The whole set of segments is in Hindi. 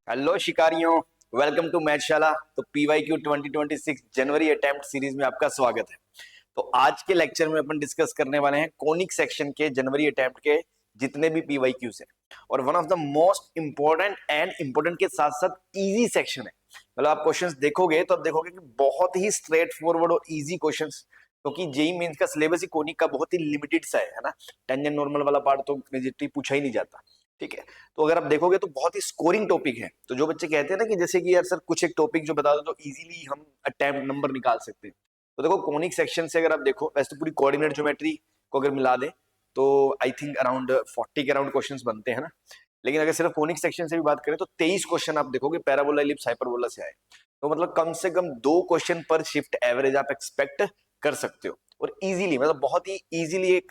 हेलो शिकारियों, वेलकम टू मैथशाला। तो PYQ 2026 जनवरी अटेम्प्ट सीरीज में आपका स्वागत है। तो आज के लेक्चर में अपन डिस्कस करने वाले हैं कोनिक सेक्शन के जनवरी अटेम्प्ट के जितने भी PYQs हैं, और one of the most important and important के साथ साथ इजी सेक्शन है। मतलब आप क्वेश्चंस देखोगे तो आप देखोगे कि बहुत ही स्ट्रेट फॉरवर्ड और इजी क्वेश्चंस, क्योंकि जेई मेंस का सिलेबस ही कोनिक का बहुत ही लिमिटेड सा है ना। टेंजेंट नॉर्मल वाला पार्ट तो मेजॉरिटी पूछा ही नहीं जाता, ठीक है। तो अगर आप देखोगे तो बहुत ही स्कोरिंग टॉपिक है। तो जो बच्चे कहते हैं ना कि जैसे कि यार सर कुछ एक टॉपिक जो बता दो तो इजीली हम अटेम्प्ट नंबर निकाल सकते हैं, तो देखो कोनिक सेक्शन से अगर आप देखो, वैसे तो पूरी कोऑर्डिनेट ज्योमेट्री को अगर मिला दें तो आई थिंक अराउंड 40 के अराउंड क्वेश्चंस बनते हैं ना। लेकिन अगर सिर्फ कोनिक सेक्शन से भी बात करें तो 23 क्वेश्चन आप देखोगे पैराबोला, इलिप्स, हाइपरबोला से आए। तो मतलब कम से कम 2 क्वेश्चन पर शिफ्ट एवरेज आप एक्सपेक्ट कर सकते हो, और इजीली मतलब बहुत ही इजीली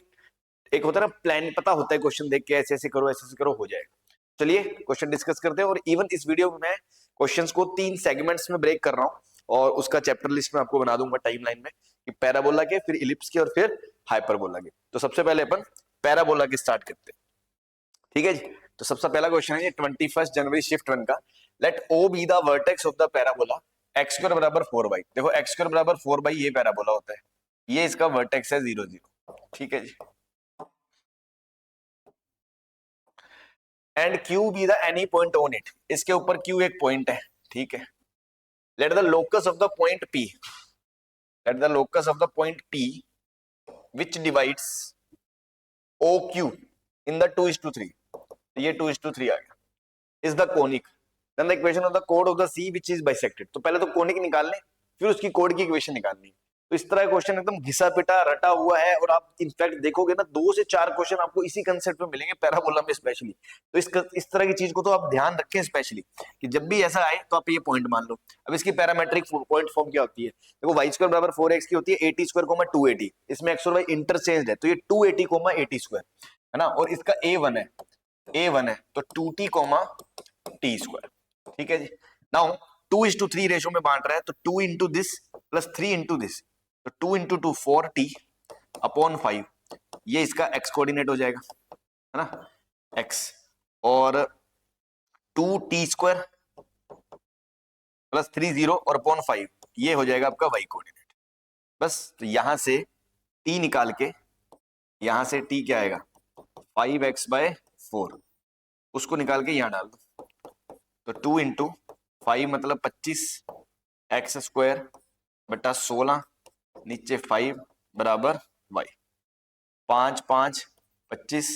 एक होता है ना प्लान, पता होता है क्वेश्चन देख के ऐसे ऐसे करो हो जाएगा। चलिए क्वेश्चन डिस्कस करते हैं। और इवन इस वीडियो में मैं क्वेश्चंस को 3 सेगमेंट्स में ब्रेक कर रहा हूं, और उसका चैप्टर लिस्ट में आपको बना दूंगा टाइमलाइन में कि पैराबोला के, फिर इलिप्स के, और फिर हाइपरबोला के। तो सबसे पहले अपन पैराबोला के स्टार्ट करते हैं, ठीक है जी। तो सबसे पहला क्वेश्चन है 21 जनवरी शिफ्ट 1 का। Let O be the vertex of the parabola x square बराबर 4y। देखो एक्स स्क्वायर बराबर 4y ये पैराबोला होता है, ये इसका वर्टेक्स है 0 0, ठीक है जी। And Q be the any point on it, इसके ऊपर क्यू एक पॉइंट है, ठीक है। Let the locus of the point P, let the locus of the point P which divides O Q in the 2:3, ये 2:3 आ गया, is the conic. Then the equation of the कोड of the C which is bisected. तो पहले तो कोनिक निकालने, फिर उसकी कोड की इक्वेशन निकालनी। तो इस तरह क्वेश्चन एकदम घिसा पिटा रटा हुआ है, और आप इनफैक्ट देखोगे ना 2 से 4 क्वेश्चन आपको इसी कंसेप्ट में मिलेंगे पैराबोला में स्पेशली। तो इस तरह की चीज को तो आप ध्यान रखें स्पेशली, कि जब भी ऐसा आए तो आप ये पॉइंट मान लो। अब इसकी पैरामेट्रिक पॉइंट फॉर्म क्या होती है? देखो वाई स्क्वायर बराबर 4x की होती है 80 स्क्वायर 280, इसमें x और y इंटरचेंज है, तो ये 280 80 स्क्वायर है ना। और इसका a1 है, a1 है तो 2t t स्क्वायर, ठीक है जी। नाउ 2:3 रेशो में बांट रहा है, तो 2 into this plus 3 into this, तो 2 इंटू 2 4t अपॉन 5, ये इसका x कोऑर्डिनेट हो जाएगा, है ना, x। और 2t स्क्वायर प्लस 3 0 और अपॉन 5, ये हो जाएगा आपका y कोऑर्डिनेट। बस तो यहां से t निकाल के, यहां से t क्या आएगा 5x/4, उसको निकाल के यहां डाल दो। तो 2 इंटू 5 मतलब 25 एक्स स्क्वायर बटा 16 नीचे 5 बराबर y। 5 5 25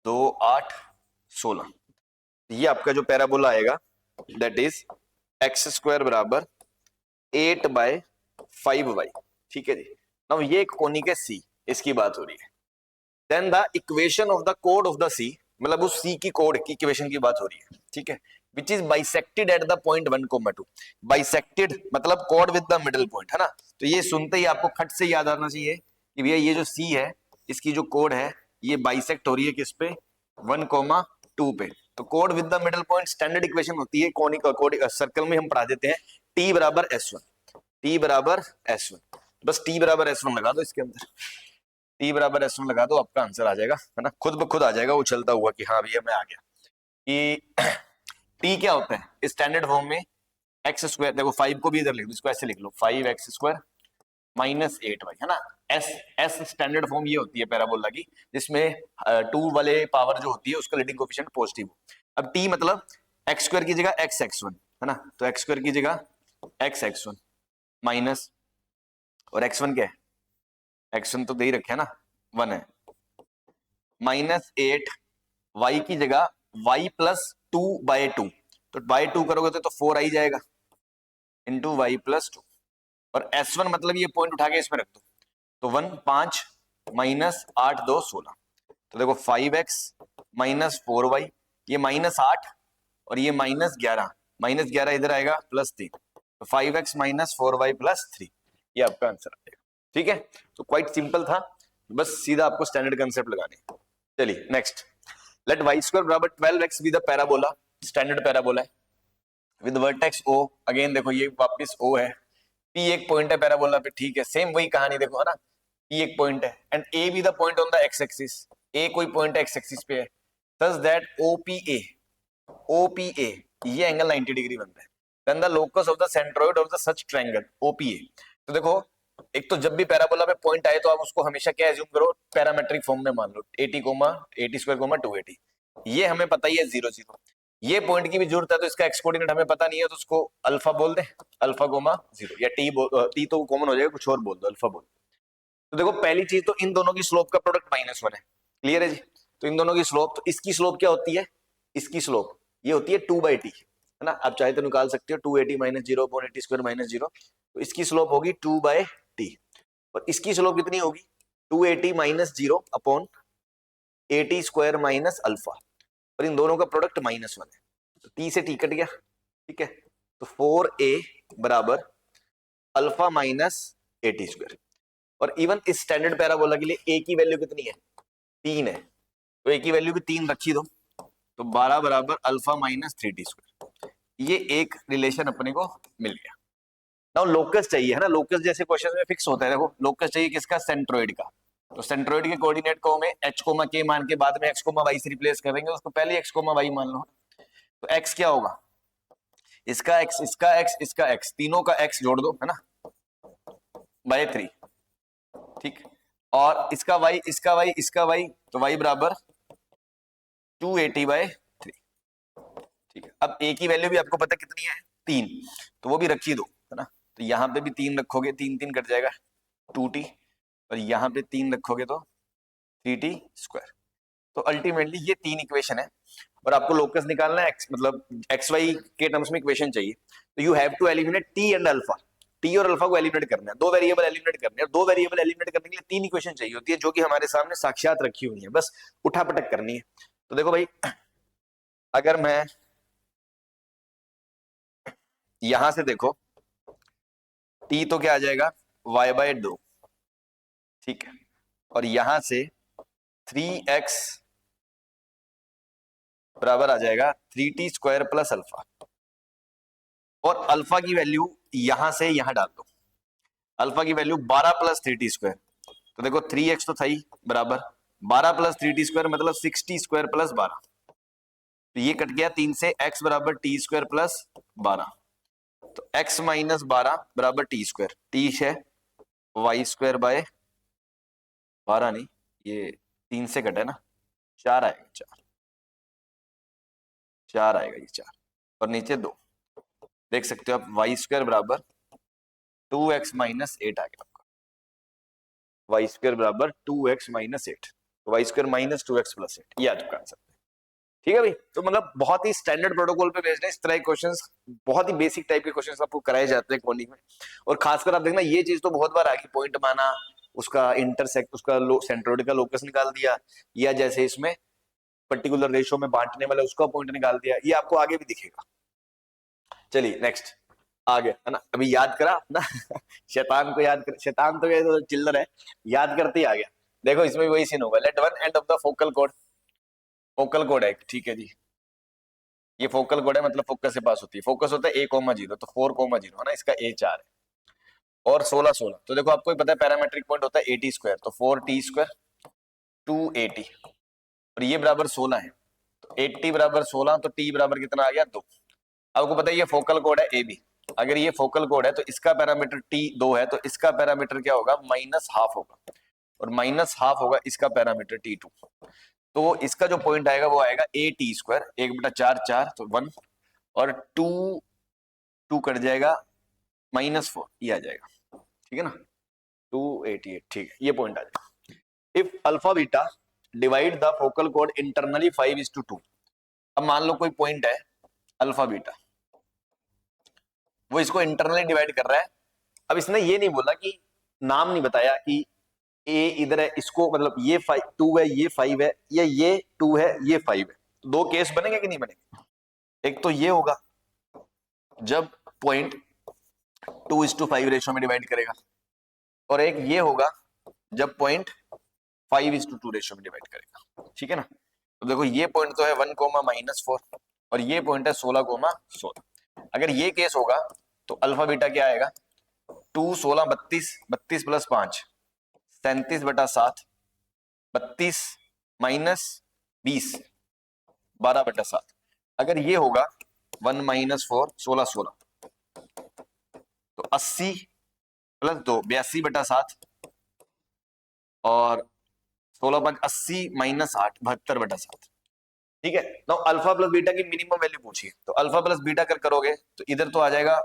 2 8 16, ये आपका जो पैराबोला आएगा दैट इज एक्स स्क्वायर बराबर 8/5y, ठीक है जी। नाउ ये एक कोनिक है C, इसकी बात हो रही है। Then the equation of the कोड ऑफ द C, मतलब उस C की कोड की इक्वेशन की बात हो रही है, ठीक है। Which is bisected at the point 1, 2। Bisected मतलब कोड विद द मिडिल पॉइंट, है ना। तो ये सुनते ही आपको खट से याद आना चाहिए कि भैया ये जो C है, इसकी जो कोड है ये बाइसेक्ट हो रही है किस पे 1, 2 पे। तो code with the middle point standard equation होती है कोनिक कोड सर्कल में हम पढ़ा देते हैं T बराबर S1, T बराबर S1। बस T बराबर S1 लगा दो इसके अंदर, T बराबर S1 लगा दो, आपका आंसर आ जाएगा, है ना, खुद ब खुद आ जाएगा उछलता हुआ कि हाँ भैया मैं आ गया। कि T क्या होता है स्टैंडर्ड फॉर्म में एक्स स्क्वायर, देखो 5 को भी इधर लिख दो, इसको ऐसे लिख लो 5x स्क्वायर माइनस 8y, है ना। एस स्टैंडर्ड फॉर्म ये होती है पैराबोला की, जिसमें 2 वाले पावर जो होती है उसका लीडिंग कोएफिशिएंट पॉजिटिव हो। अब T मतलब एक्स स्क्वायर की जगह x(x1), है ना, तो एक्स स्क्वायर की जगह x(x1) माइनस, और x1 क्या है, x1 तो दे ही रखे है ना 1 है, -8 y की जगह y प्लस 2/2, तो बाय 2 करोगे तो 4 आ ही जाएगा इंटू y प्लस 2। और S1 मतलब ये पॉइंट उठा के इसमें रख दो, तो 1 5 माइनस 8 2 16, तो देखो 5x माइनस 4y, ये -8 और ये -11 इधर आएगा +3, तो 5x माइनस 4y प्लस 3, ये आपका आंसर आ जाएगा, ठीक है। तो क्वाइट सिंपल था, बस सीधा आपको स्टैंडर्ड कंसेप्ट लगाने। चलिए नेक्स्ट, लेट y स्क्वायर बराबर 12x be the parabola, standard parabola है विद वर्टेक्स O। अगेन देखो ये वापस O है, P एक पॉइंट है पैराबोला पे, ठीक है, सेम वही कहानी देखो, है ना। P एक पॉइंट है and A be the point on the x axis, A कोई पॉइंट x एक्सिस पे है, thus that OPA ये एंगल 90 डिग्री बन रहा है। Then the locus of the centroid of the such triangle OPA. तो देखो एक तो जब भी पैराबोला पे पॉइंट आए तो आप उसको हमेशा क्या एज्यूम करो, पैरामेट्रिक फॉर्म में मान लो 80 स्क्वायर 280। ये हमें पता ही है 0 0। ये पॉइंट की भी जरूरत है तो इसका एक्स कोऑर्डिनेट हमें पता नहीं है तो उसको अल्फा बोल दे, अल्फा कोमा 0 या टी तो कॉमन हो जाएगा, कुछ और बोल दो, अल्फा बोल। तो देखो पहली चीज तो इन दोनों की स्लोप का प्रोडक्ट -1 है, क्लियर है जी। तो इन दोनों की स्लोप, तो इसकी स्लोप क्या होती है, इसकी स्लोप ये होती है 2/t, है ना। आप चाहे तो निकाल सकते हो 280 - 0 अपॉन 80 स्क्वायर -0। तो इसकी स्लोप होगी 2/t और इसकी स्लोप कितनी होगी 280 - 0 अपॉन 80 स्क्वायर माइनस अल्फा, और इन दोनों का प्रोडक्ट -1 है। तो t से t कट गया, ठीक है। तो 4a बराबर अल्फा माइनस 80 स्क्वायर। और इवन इस स्टैंडर्ड पैराबोला के लिए a की वैल्यू कितनी है 3 है, तो a की वैल्यू भी 3 रखी दो, तो 12 बराबर अल्फा माइनस 3t स्क्वायर। ये एक रिलेशन अपने को मिल गया। नाउ लोकस चाहिए, है ना। लोकस जैसे क्वेश्चन में फिक्स होता है, देखो लोकस चाहिए किसका, सेंट्रोइड का। तो सेंट्रोइड के कोऑर्डिनेट को हमें h, k मान के बाद में x, y से रिप्लेस करेंगे, उसको पहले x, y मान लो। तो x क्या होगा, इसका x, इसका x, इसका x, तीनों का x जोड़ दो, है ना, बाय 3, ठीक। और इसका y, इसका y, इसका y, तो y बराबर 280/3, ठीक है। अब a की वैल्यू भी आपको पता कितनी है 3, तो वो भी रखी दो, है ना। तो यहाँ पे भी 3 रखोगे, 3 3 कट जाएगा 2t, और यहाँ पे 3 रखोगे तो 3t स्क्वायर। तो अल्टीमेटली ये 3 इक्वेशन है और आपको लोकस निकालना है, मतलब एक्स वाई के टर्म्स में इक्वेशन चाहिए। तो you have to eliminate t and alpha, t और अल्फा को एलिमिनेट करना है, दो वेरिएबल एलिमिनेट करने हैं, और दो वेरिएबल एलिमिनेट करने के लिए 3 इक्वेशन चाहिए होती है, जो कि हमारे सामने साक्षात रखी हुई है, बस उठापटक करनी है। तो देखो भाई, अगर मैं यहां से देखो टी तो क्या आ जाएगा y/2, ठीक है, और यहां से 3x बराबर आ जाएगा 3t स्क्वायर प्लस अल्फा, और अल्फा की वैल्यू यहां से यहां डाल दो, अल्फा की वैल्यू 12 + 3t स्क्वायर। तो देखो 3x तो था ही बराबर 12 + 3t स्क्वायर मतलब 6t स्क्वायर प्लस 12। तो ये कट गया 3 से, x बराबर t स्क्वायर प्लस 12, तो x माइनस 12 बराबर t स्क्वायर, t है y स्क्वायर बाय 12, नहीं ये 3 से कटे ना, 4 आएगा, 4 आएगा, ये 4 और नीचे 2, देख सकते हो आप y स्क्वायर बराबर 2x माइनस 8 आ गया आपका, y स्क्वायर बराबर 2x माइनस 8, तो y square minus 2x plus 8, ये आ चुका आंसर। ठीक है भाई, तो मतलब बहुत ही स्टैंडर्ड प्रोटोकॉल पे बेस्ड है, इस तरह के क्वेश्चंस, बहुत ही बेसिक टाइप के क्वेश्चंस आपको कराए जाते हैं कोनिक में। और खासकर आप देखना ये चीज तो बहुत बार आगे पॉइंट माना, उसका इंटरसेक्ट, उसका सेंट्रोइड का लोकस निकाल दिया, या जैसे इसमें पर्टिकुलर रेशो में बांटने वाला उसका पॉइंट निकाल दिया, ये आपको आगे भी दिखेगा। चलिए नेक्स्ट आगे, है ना, अभी याद करा ना शैतान को याद कर, शैतान तो ये तो चिल्लर है, याद करते ही आ गया। देखो इसमें वही सीन होगा, let one end of the focal code, focal code है, ठीक है जी, ये फोकल कोड है, मतलब फोकस से पास होती है, फोकस होता है a,0, तो 4,0 है ना, इसका a 4 है, और 16 16, तो देखो आपको पता है पैरामेट्रिक पॉइंट होता है 80 स्क्वायर, तो 4t स्क्वायर 280, और ये बराबर 16 है, तो 80 बराबर 16, तो t बराबर कितना आ गया 2। आपको पता है ये फोकल कोड है ए बी, अगर ये फोकल कोड है तो इसका पैरामीटर टी 2 है, तो इसका पैरामीटर क्या होगा -½ होगा, और -½ होगा इसका पैरामीटर T2। तो इसका जो पॉइंट आएगा वो आएगा AT स्क्वायर, 1/4 4, तो 1, और 2 कट जाएगा -4, ये आ जाएगा, ठीक है ना, 288, ठीक है, ये पॉइंट आ जाएगा। If alpha beta divide the focal code internally 5:2, अब मान लो कोई पॉइंट है अल्फा बीटा, वो इसको इंटरनली डिवाइड कर रहा है। अब इसने ये नहीं बोला कि, नाम नहीं बताया कि ए इधर है, इसको मतलब ये 2 है, ये 5 है, या ये 2 है, ये 5 है, तो दो केस बनेंगे कि नहीं बनेंगे। एक तो ये होगा जब पॉइंट 2:5 रेशो में डिवाइड करेगा, और एक ये होगा जब पॉइंट 5:2 रेशो में डिवाइड करेगा, ठीक है ना। तो देखो ये पॉइंट तो है 1,-4, और ये पॉइंट है 16,16। अगर ये केस होगा तो अल्फा बीटा क्या आएगा 2 16 32, 32 + 5 37/7, 32 - 20 12/7। अगर ये होगा 1 माइनस 4 16 16, तो 80 प्लस 2 82/7 और 16 5 80 माइनस 8 72/7। ठीक है। नाउ अल्फा प्लस बीटा की मिनिमम वैल्यू पूछिए, तो अल्फा प्लस बीटा कर करोगे तो इधर तो आ जाएगा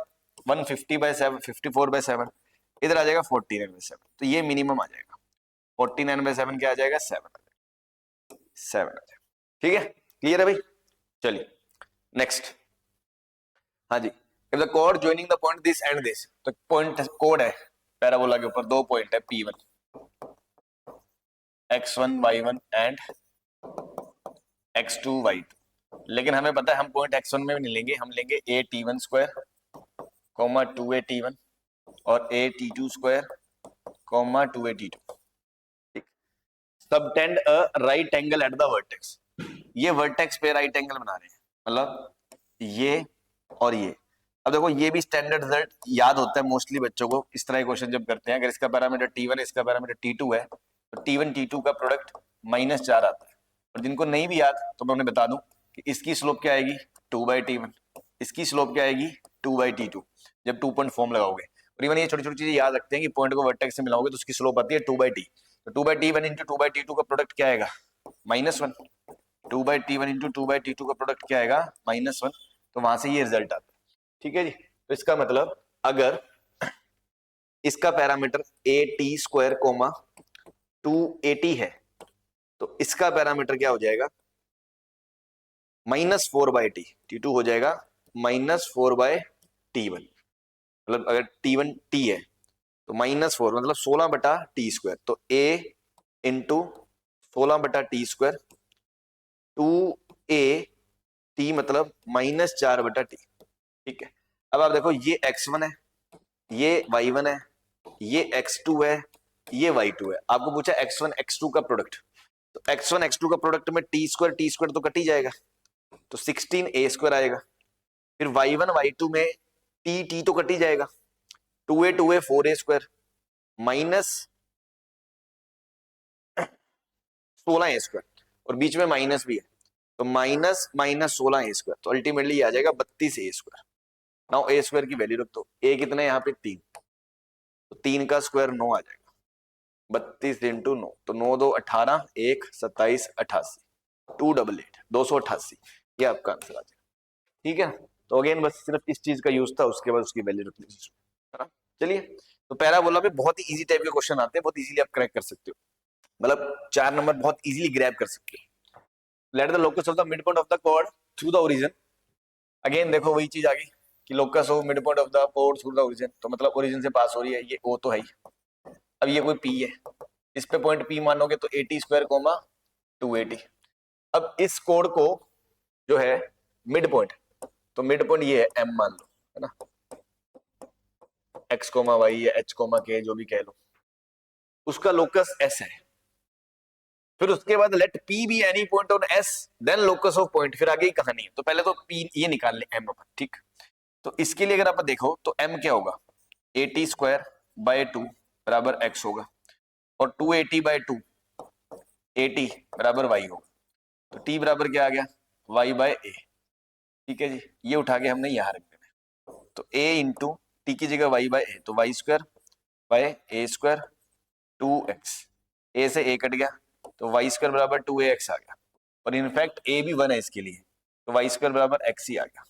150/7 54/7, इधर आ जाएगा 49/7, तो ये मिनिमम आ जाएगा 49/7 क्या आ जाएगा 7 आ जाएगा 7 आ जाएगा। ठीक है, क्लियर है भाई। चलिए नेक्स्ट। हाँ जी, इफ द कोड joining the point this and this, तो पॉइंट कोड है पैराबोला के ऊपर, दो पॉइंट है P1 x1 y1 and x2 y2, लेकिन हमें पता है हम पॉइंट x1 में भी नहीं लेंगे, हम लेंगे a_t1 स्क्वायर 2a_t1 और a_t2 square 2a_t2। Subtend a right angle at the vertex, ये वर्टेक्स पे राइट एंगल बना रहे हैं, मतलब ये और ये। अब देखो ये भी स्टैंडर्ड रिजल्ट याद होता है मोस्टली बच्चों को, इस तरह के क्वेश्चन जब करते हैं, अगर इसका पैरामीटर T1 इसका पैरामीटर T2 है तो T1 T2 का प्रोडक्ट -4 आता है। और जिनको नहीं भी याद तो मैं उन्हें बता दूं कि इसकी स्लोप क्या आएगी 2/T1, इसकी स्लोप क्या आएगी 2/T2 जब 2 पॉइंट फॉर्म लगाओगे। और इवन ये छोटी छोटी चीजें याद रखते हैं कि पॉइंट को वर्टेक्स से मिलाओगे तो उसकी स्लोप आती है 2/T, तो 2/T1 इंटू 2/T2 का प्रोडक्ट क्या आएगा -1, 2/T1 इंटू 2/T2 का प्रोडक्ट क्या आएगा -1, तो वहां से ये रिजल्ट आता है। ठीक है जी, तो इसका मतलब अगर इसका parameter a_t square coma 2a_t है तो इसका पैरामीटर क्या हो जाएगा -4/t, T2 हो जाएगा -4/T1, मतलब अगर T1 t है तो -4 मतलब 16/t स्क्वायर, तो a into 16/t square 2a_t मतलब -4/t। ठीक है, अब आप देखो ये x1 है, ये y1 है, ये x2 है, ये y2 है। आपको पूछा x1 x2 का प्रोडक्ट, तो x1 x2 का प्रोडक्ट में t स्क्वायर तो कट ही जाएगा, तो 16a² आएगा। फिर y1 y2 में t तो कट ही जाएगा, 2a 4a² माइनस 16a², और बीच में माइनस भी है, तो माइनस माइनस 16a², तो अल्टीमेटली आ जाएगा 32a²। नाउ a² की वैल्यू रख दो, a कितना है यहाँ पे 3, तो 3 का स्क्वायर 9 आ जाएगा, 32 इंटू 9, तो 9 2 18, 1 27 88, 288 288, ये आपका आंसर आ जाएगा। ठीक है, तो अगेन बस सिर्फ इस चीज का यूज था, उसके बाद उसकी वैल्यू रख लीजिए, है ना। चलिए, तो पैराबोला में बहुत ही इजी टाइप के क्वेश्चन आते हैं, बहुत इजीली आप क्रैक कर सकते हो, मतलब 4 नंबर बहुत इजीली ग्रैब कर सकते हो। Late the locus of the mid point of the cord through the origin, again देखो वही चीज आ गई कि locus of mid point of the cord through the origin, तो मतलब ओरिजिन से पास हो रही है, ये O तो है ही। अब ये कोई P है, इस पे पॉइंट P मानोगे तो a_t स्क्वायर 2a_t। अब इस कोड को जो है मिड पॉइंट, तो मिड पॉइंट ये है M मान लो, है ना, x, y या h, k जो भी कह लो, उसका लोकस S है। फिर उसके बाद let P be any point on S then locus of point, फिर आगे ही कहानी है। तो पहले तो P ये निकाल ले M अपन, ठीक। तो इसके लिए अगर आप देखो तो M क्या होगा a_t स्क्वायर बाय 2 बराबर x होगा, और 2a_t/2 a_t बराबर y होगा, तो t बराबर क्या आ गया y/a। ठीक है जी, ये उठा के हमने यहां रख देना, तो a इंटू टी की जगह y/a, तो y² by a² 2x, a से a कट गया तो y² बराबर 2ax आ गया, और इनफैक्ट a भी 1 है इसके लिए, तो y² बराबर x ही आ गया,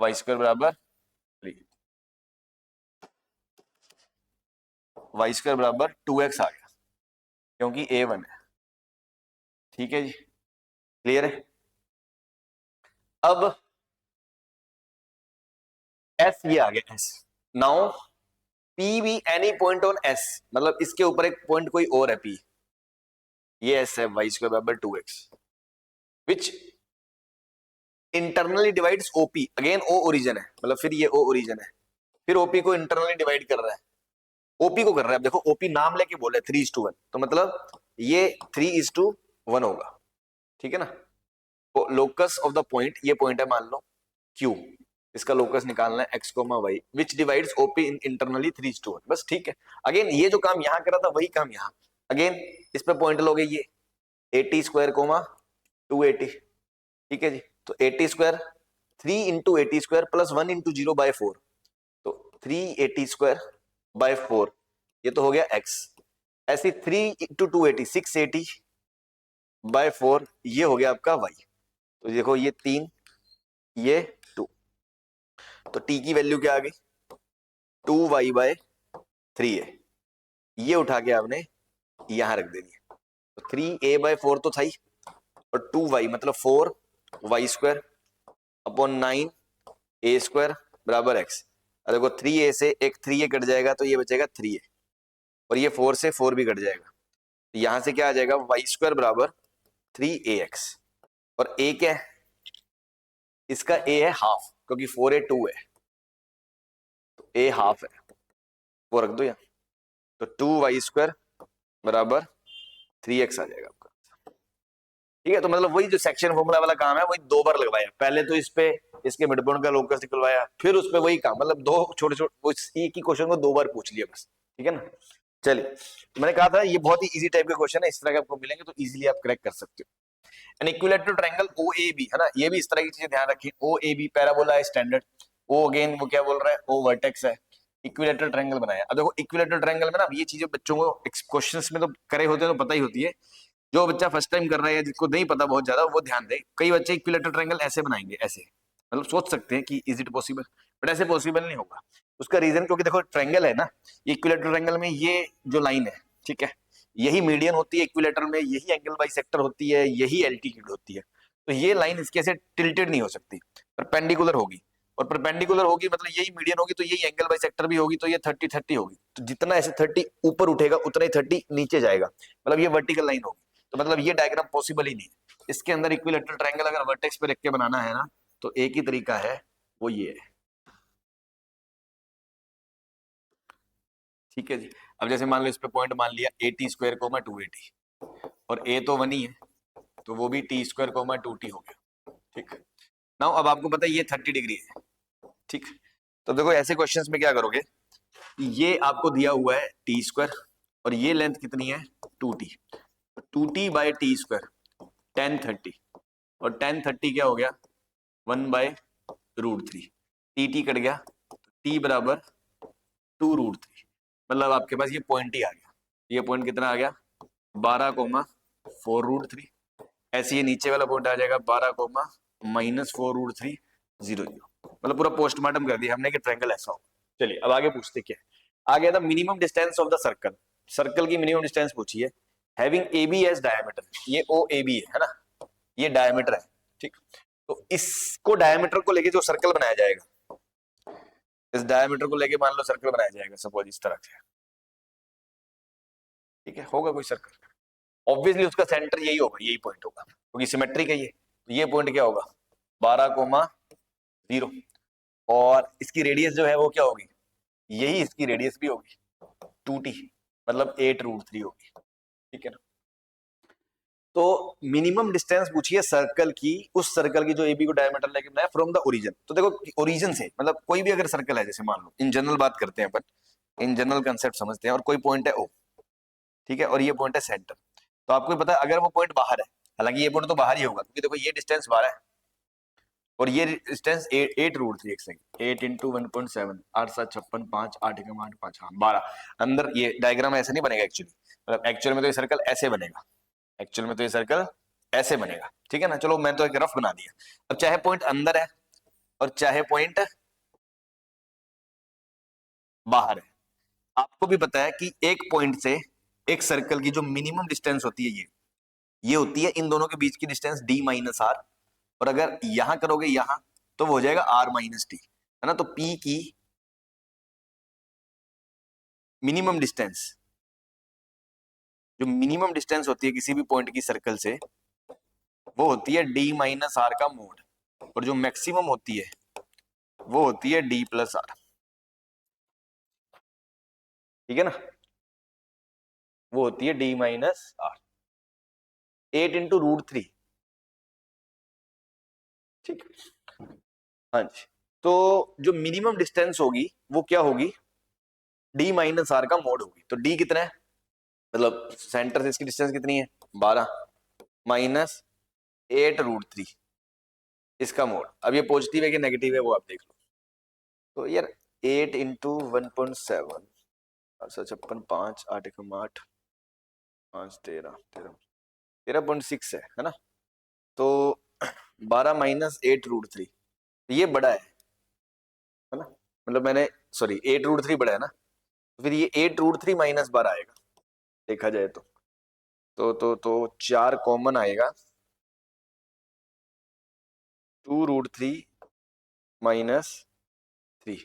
y² बराबर y² बराबर 2x आ गया क्योंकि a 1 है। ठीक है जी, क्लियर है। अब s ये आ गया s, नाउ p भी एनी पॉइंट ऑन s, मतलब इसके ऊपर एक पॉइंट कोई और है p, ये s है y² बराबर 2x, which internally divides OP, again O origin है, मतलब फिर ये O ओरिजिन है, फिर OP को इंटरनली डिवाइड कर रहा है, OP को कर रहा है। देखो OP नाम लेके बोले 3:1, तो मतलब ये 3:1 होगा, ठीक है ना। तो लोकस ऑफ द पॉइंट, ये पॉइंट है मान लो Q, इसका लोकस निकालना है x, y, विच डिवाइड्स OP इन इंटरनली 3:1, बस ठीक है। अगेन ये जो काम यहां करा था वही काम यहां, अगेन इस पे पॉइंट लोगे ये a_t स्क्वायर 2a_t, ठीक है जी, तो a_t स्क्वायर 3 × 80² प्लस 1 × 0/4, तो 380² / 4 ये तो हो गया x। ऐसे 3 × 280 680/4 ये हो गया आपका y। तो देखो ये 3 ये 2, तो t की वैल्यू क्या आ गई 2y/3 है, ये उठा के आपने यहां रख देनी है। तो 3a/4 तो था ही, और 2y मतलब 4y² अपॉन 9a² बराबर x। और देखो 3a से एक 3a कट जाएगा तो ये बचेगा 3a, और ये 4 से 4 भी कट जाएगा, तो यहां से क्या आ जाएगा y² बराबर 3ax। और a क्या है इसका, a है हाफ, क्योंकि 4a 2 है, तो a हाफ है, वो रख दो यहाँ। तो 2y² बराबर 3x आ जाएगा आपका। ठीक है, तो मतलब वही जो सेक्शन फॉर्मूला वाला काम है वही 2 बार लगवाया, पहले तो इस पे इसके मिड पॉइंट का लोकस निकलवाया, फिर उस पे वही काम, मतलब 2 छोटे छोटे एक ही क्वेश्चन को 2 बार पूछ लिया बस। ठीक है ना। चलिए, तो मैंने कहा था ये बहुत ही इजी टाइप के क्वेश्चन है, इस तरह के आपको मिलेंगे तो इजीली आप क्रैक कर सकते हो। एन इक्विलैटरल ट्रायंगल OAB है ना, ये भी इस तरह की चीजें ध्यान रखिए। OAB पैराबोला है स्टैंडर्ड, ओ अगेन वो क्या बोल रहा है ओ वर्टेक्स है, इक्विलैटरल ट्रायंगल बनाया। अब देखो इक्विलैटरल ट्रायंगल में ना ये चीजें बच्चों को क्वेश्चंस में तो करे होते हैं तो पता ही होती है, जो बच्चा फर्स्ट टाइम कर रहा है या जिसको नहीं पता बहुत ज्यादा वो ध्यान दे। कई बच्चे इक्विलैटरल ट्रायंगल ऐसे बनाएंगे, ऐसे मतलब सोच सकते हैं कि इज इट पॉसिबल, बट ऐसे पॉसिबल नहीं होगा। उसका रीजन क्योंकि देखो ट्रायंगल है ना, ये इक्विलैटरल ट्रायंगल में ये जो लाइन है, ठीक है, यही मीडियन होती है इक्विलैटरल में, यही एंगल बाइसेक्टर होती है, यही एल्टीट्यूड होती है। तो ये लाइन इसके ऐसे टिल्टेड नहीं हो सकती, परपेंडिकुलर होगी, और परपेंडिकुलर होगी मतलब यही मीडियन होगी, तो यही एंगल बाइसेक्टर भी होगी, तो ये 30-30 होगी। तो जितना ऐसे 30 ऊपर उठेगा उतना ही 30 नीचे जाएगा, मतलब ये वर्टिकल लाइन होगी। तो मतलब ये डायग्राम पॉसिबल ही नहीं है। इसके अंदर इक्विलैटरल ट्रायंगल अगर वर्टेक्स पे रख के बनाना है ना, तो एक ही तरीका है, वो ये है। ठीक है जी। अब जैसे मान लो इस पे पॉइंट मान लिया AT² 280, और a तो 1 ही है, तो वो भी T² 2t हो गया। ठीक, नाउ अब आपको पता है ये 30 डिग्री है। ठीक, तो देखो ऐसे क्वेश्चंस में क्या करोगे, ये आपको दिया हुआ है T², और ये लेंथ कितनी है 2t, 2t/T², 1030, और 1030 क्या हो गया 1/√3, टी कट गया, t बराबर 2√3, मतलब आपके पास ये पॉइंट ही आ गया। ये पॉइंट कितना आ गया 12,4√3। ऐसे ये नीचे वाला पॉइंट आ जाएगा 12,-4√3 0 0, मतलब पूरा पोस्टमार्टम कर दिया हमने कि ट्रायंगल ऐसा हो। चलिए अब आगे पूछते क्या है। आगे था minimum distance of the circle, circle की मिनिमम डिस्टेंस पूछी है। हैविंग AB एज डायमीटर, ये OAB है ना, ये डायमीटर है। ठीक, तो इसको डायमीटर को लेके जो सर्कल बनाया जाएगा, इस डायमीटर को लेके मान लो सर्कल बनाया जाएगा सपोज इस तरह से। ठीक है, होगा कोई सर्कल, ऑब्वियसली उसका सेंटर यही होगा, यही पॉइंट होगा, क्योंकि सिमेट्रिक है ये। तो ये पॉइंट क्या होगा 12,0, और इसकी रेडियस जो है वो क्या होगी, यही इसकी रेडियस भी होगी 2t, मतलब 8√3 होगी। ठीक है ना। तो मिनिमम डिस्टेंस पूछिए सर्कल की, उस सर्कल की जो AB को डायमीटर लेके बनाया फ्रॉम द ओरिजिन। तो देखो ओरिजिन से मतलब कोई भी अगर सर्कल है, जैसे मान लो इन जनरल बात करते हैं अपन, इन जनरल कंसेप्ट समझते हैं, और कोई पॉइंट है O, ठीक है, और ये पॉइंट है सेंटर। तो आपको पता है अगर वो पॉइंट बाहर है, हालांकि ये पॉइंट तो बाहर ही होगा क्योंकि देखो ये डिस्टेंस 12 है और ये डिस्टेंस 8√3, एक सेकंड 8 × 1.7, 8 7 56, 5 8 × 8 5, हाँ 12। अंदर ये डायग्राम ऐसे नहीं बनेगा एक्चुअली, मतलब एक्चुअल में तो ये सर्कल ऐसे बनेगा, एक्चुअल में तो ये सर्कल ऐसे बनेगा। ठीक है ना, चलो मैं तो एक रफ बना दिया। अब चाहे पॉइंट अंदर है और चाहे पॉइंट बाहर है, आपको भी पता है कि एक पॉइंट से एक सर्कल की जो मिनिमम डिस्टेंस होती है ये होती है इन दोनों के बीच की डिस्टेंस D-R, और अगर यहां करोगे यहां तो वो हो जाएगा R-T, है ना। तो P की मिनिमम डिस्टेंस, जो मिनिमम डिस्टेंस होती है किसी भी पॉइंट की सर्कल से, वो होती है D-R का मोड, और जो मैक्सिमम होती है वो होती है D+R। ठीक है ना, वो होती है D-R, 8 × √3। ठीक, हाँ जी। तो जो मिनिमम डिस्टेंस होगी वो क्या होगी D-R का मोड होगी। तो D कितना है, मतलब सेंटर से इसकी डिस्टेंस कितनी है 12 - 8√3, इसका मोड। अब ये पॉजिटिव है कि नेगेटिव है वो आप देख लो। तो यार 8 इंटू 1.7, 56, 5, 8 एकम 8, 5 13, 13.6 है ना। तो 12 माइनस 8√3, ये बड़ा है ना। मतलब मैंने सॉरी 8√3 बड़ा है ना, तो फिर ये 8√3 माइनस 12 आएगा देखा जाए तो। तो 4 कॉमन आएगा, 2√3 माइनस 3।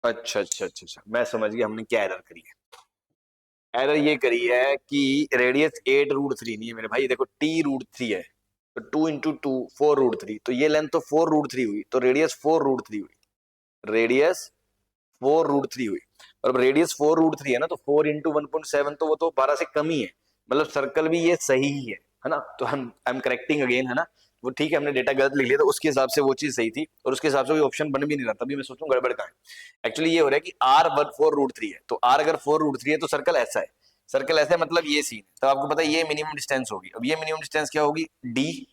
अच्छा, मैं समझ गया हमने क्या एरर करी है। एरर ये करी है कि रेडियस 8√3 नहीं है मेरे भाई, देखो t√3 है, तो 2 इंटू 2 4√3, तो ये लेंथ तो 4√3 हुई, तो रेडियस 4√3 हुई, रेडियस 4√3 हुई। और अब रेडियस 4√3 है ना, तो 4 इंटू 1.7 तो वो तो 12 से कम ही है, मतलब सर्कल भी ये सही ही है ना। तो हम आई एम करेक्टिंग अगेन, है ना। वो ठीक है, हमने डेटा गलत लिख लिया था, उसके हिसाब से वो चीज सही थी, और उसके हिसाब से कोई ऑप्शन बन भी नहीं रहा, तभी मैं सोचूं गड़बड़ कहाँ है। एक्चुअली ये हो रहा है कि आर 4√3 है, तो आर अगर 4√3 है तो सर्कल ऐसा है, सर्कल ऐसा है मतलब ये सीन है, तो आपको पता है ये मिनिमम डिस्टेंस होगी। अब ये मिनिमम डिस्टेंस क्या होगी, डी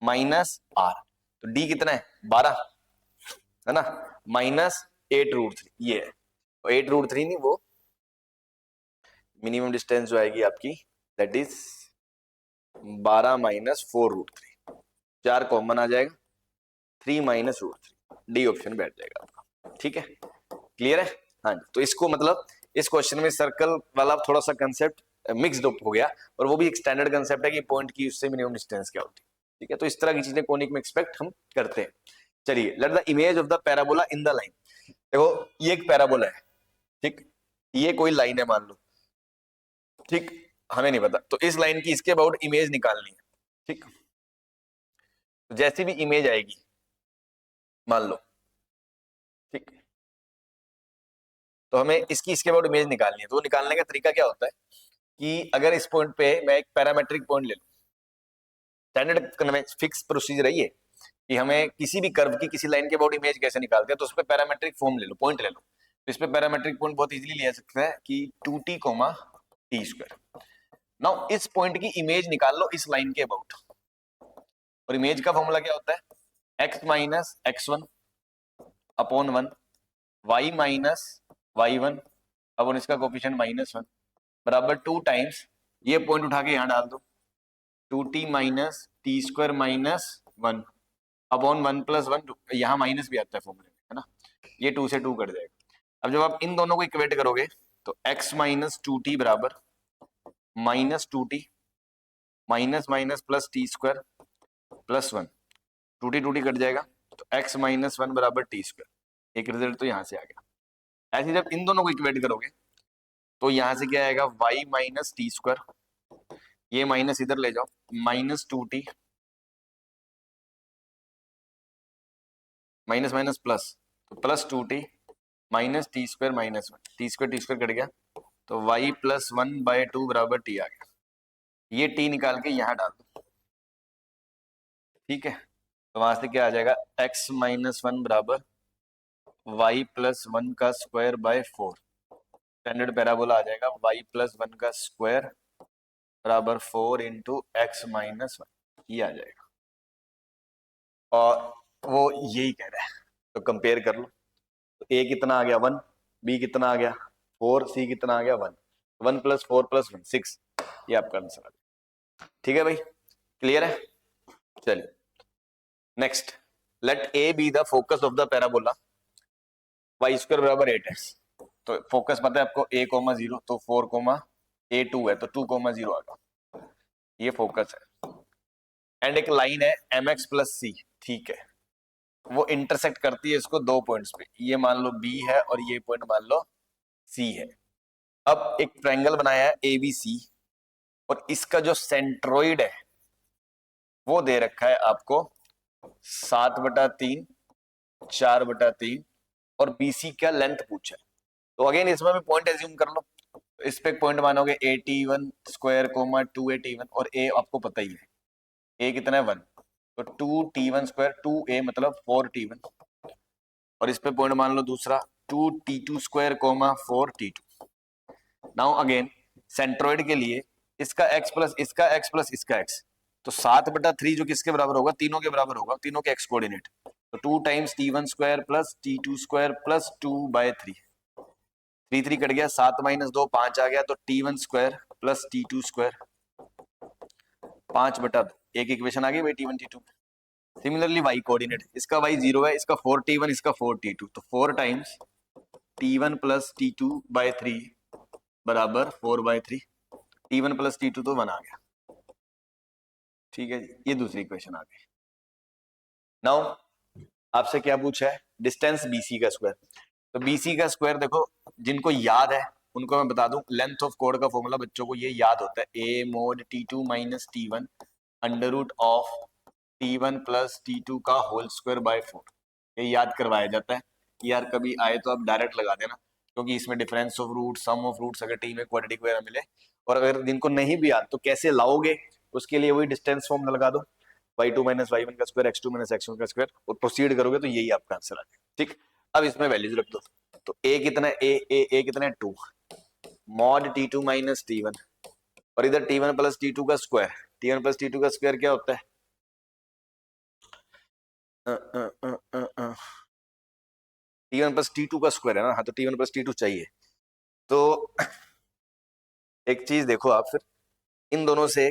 माइनस आर। तो डी कितना है 12 है ना, माइनस 8√3 ये है, 8√3 नहीं, वो मिनिमम डिस्टेंस जो आएगी आपकी दैट इज 12 माइनस 4√3, 4 कॉमन आ जाएगा, 3 माइनस √3, डी ऑप्शन बैठ जाएगा आपका। ठीक है, क्लियर है। हाँ जी, तो इसको मतलब इस क्वेश्चन में सर्कल वाला थोड़ा सा कंसेप्ट मिक्स्ड अप हो गया, और वो भी एक स्टैंडर्ड कंसेप्ट है कि पॉइंट की उससे मिनिमम डिस्टेंस क्या होती है। ठीक है, तो इस तरह की चीजें कोनिक में एक्सपेक्ट हम करते हैं। चलिए, let the image of the parabola in the line. देखो ये एक पैराबोला है, ठीक, ये कोई लाइन है मान लो, ठीक, हमें नहीं पता, तो इस लाइन की इसके अबाउट इमेज निकालनी है। ठीक, तो जैसी भी इमेज आएगी मान लो, ठीक, तो हमें इसकी इसके अबाउट इमेज निकालनी है। तो वो निकालने का तरीका क्या होता है कि अगर इस पॉइंट पे मैं एक पैरामेट्रिक पॉइंट ले लूं, स्टैंडर्ड फिक्स प्रोसीजर है ये कि हमें किसी भी कर्व की किसी लाइन के अबाउट इमेज कैसे निकालते हैं, तो उस पर पैरामेट्रिक फॉर्म ले लो, पॉइंट ले लो। तो इस पे पैरामेट्रिक पॉइंट बहुत इजीली लिया सकता है कि 2t टी स्क्वायर। नाउ इस पॉइंट की इमेज निकाल लो इस लाइन के अबाउट, और इमेज का फॉर्मूला क्या होता है, x minus x1 upon 1, y minus y1 upon इसका कोफिशिएंट -1 बराबर 2 टाइम्स, ये पॉइंट उठा के यहां डाल दो, 2t minus T square -1 upon 1 plus 1, यहाँ माइनस भी आता है फॉर्मूले में, है ना, ये 2 से 2 कट जाएगा। अब जब आप इन दोनों को इक्वेट करोगे तो x माइनस 2t बराबर -2t minus minus plus T square plus 1, 2t cut जाएगा, तो x -1 बराबर टी स्क्वायर। एक रिजल्ट तो यहां से आ गया। ऐसे जब इन दोनों को इक्वेट करोगे तो यहां से क्या आएगा, y माइनस टी स्क्वायर, ये माइनस इधर ले जाओ, -2t माइनस माइनस प्लस, तो +2t minus T square -1, T square cut गया, तो y प्लस 1/2 बराबर t आ गया। ये t निकाल के यहां डाल दो, ठीक है, तो वहां से क्या आ जाएगा, x -1 बराबर y प्लस 1 का स्क्वायर बाय 4, स्टैंडर्ड पैराबोला आ जाएगा, y प्लस 1 का स्क्वायर बराबर 4 इंटू एक्स -1, ये आ जाएगा। और वो यही कह रहा है, तो कंपेयर कर लो, तो a कितना आ गया 1, b कितना आ गया 4, c कितना आ गया 1, 1 प्लस 4 प्लस 1 6, ये आपका आंसर आ गया। ठीक है भाई, क्लियर है। चलिए next, let a be the focus of the parabola y square बराबर 8x। तो फोकस पता है आपको a, 0, तो 4, a2 है, तो 2, 0 आ गया, ये फोकस है। एंड एक लाइन है mx प्लस c, ठीक है, वो इंटरसेक्ट करती है इसको दो पॉइंट्स पे, ये मान लो B है और ये पॉइंट मान लो C है। अब एक ट्रायंगल बनाया है ABC, और इसका जो सेंट्रोइड है वो दे रखा है आपको 7/3, 4/3, और BC का लेंथ पूछा है। तो अगेन इसमें भी पॉइंट एज्यूम कर लो, तो इस पे पॉइंट मानोगे 81 स्क्वायर 281, और A आपको पता ही है, A कितना है 1, तो 2t1 स्क्वायर 2A मतलब 4t1, और इस पे पॉइंट मान लो दूसरा 2t2² 4t2। Now again centroid के लिए इसका x प्लस इसका x प्लस इसका x, तो 7/3 जो किसके बराबर होगा, तीनों के बराबर होगा, तीनों के x कोऑर्डिनेट। तो 2 times t1² plus t2² plus 2/3, 3 cut गया, 7 - 2 5 आ गया, तो t1² प्लस t2² 5/2, एक इक्वेशन आ गई भाई t1 t2। Similarly y coordinate, इसका y 0 है, इसका 4t1 इसका 4t2, तो 4 टाइम्स t1 प्लस t2/3 बराबर 4/3, t1 प्लस t2 तो 1 आ गया। ठीक है जी, ये दूसरी इक्वेशन आ गई। नाउ आपसे क्या पूछा है, डिस्टेंस BC का स्क्वायर। तो BC का स्क्वायर देखो, जिनको याद है उनको मैं बता दूं, लेंथ ऑफ कोड का फॉर्मूला बच्चों को ये याद होता है, a mod t2 minus t1 under root of t1 plus t2 का होल स्क्वायर बाय 4। ये याद करवाया जाता है कि यार कभी आए तो आप डायरेक्ट लगा देना, क्योंकि इसमें difference of root, sum of roots अगर टी में क्वाड्रेटिक वगैरह मिले, और अगर जिनको नहीं भी याद तो कैसे लाओगे, उसके लिए वही डिस्टेंस फॉर्म लगा दो, y2 माइनस y1 का स्क्वायर x2 माइनस x1 का स्क्वायर, और प्रोसीड करोगे तो यही आपका आंसर आ जाएगा। ठीक, अब इसमें वैल्यूज रख दो। तो a कितना है, a कितना है 2 मॉड t2 माइनस t1, और इधर t1 प्लस t2 का स्क्वायर, t1 प्लस t2 का स्क्वायर क्या होता है, t1 प्लस t2 का स्क्वायर है ना, हाँ तो t1 प्लस t2 चाहिए। तो एक चीज देखो आप फिर, इन दोनों से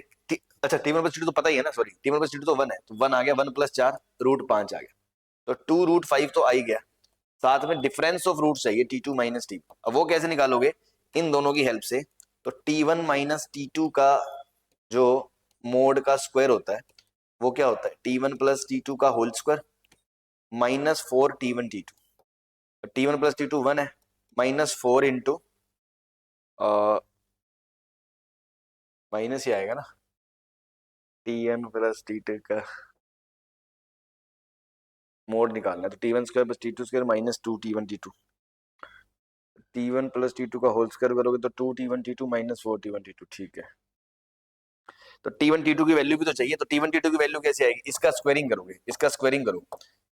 अच्छा t1 प्लस t2 तो पता ही है ना, सॉरी t1 प्लस t2 तो 1 है, तो 1 आ गया, 1 प्लस 4 √5 आ गया, तो 2 √5 तो आ ही गया। साथ में डिफरेंस ऑफ रूट चाहिए t2 माइनस t2, अब वो कैसे निकालोगे, इन दोनों की हेल्प से। तो t1 माइनस t2 का जो मोड का स्क्वायर होता है वो क्या होता है, t1 प्लस t2 का whole square minus 4 t1 t2, t1 plus t2 1 है, माइनस 4 इंटू माइनस ही आएगा ना, tn प्लस t2 का मोड निकालना है, तो t1 square plus t2 square minus 2 t1 t2, t1 plus t2 का होल स्क्वायर करोगे तो 2 t1 t2 minus 4 t1 t2। ठीक है, तो t1 t2 की वैल्यू भी तो चाहिए, तो t1 t2 की वैल्यू कैसे आएगी, इसका स्क्वायरिंग करोगे, इसका स्क्वायरिंग करो,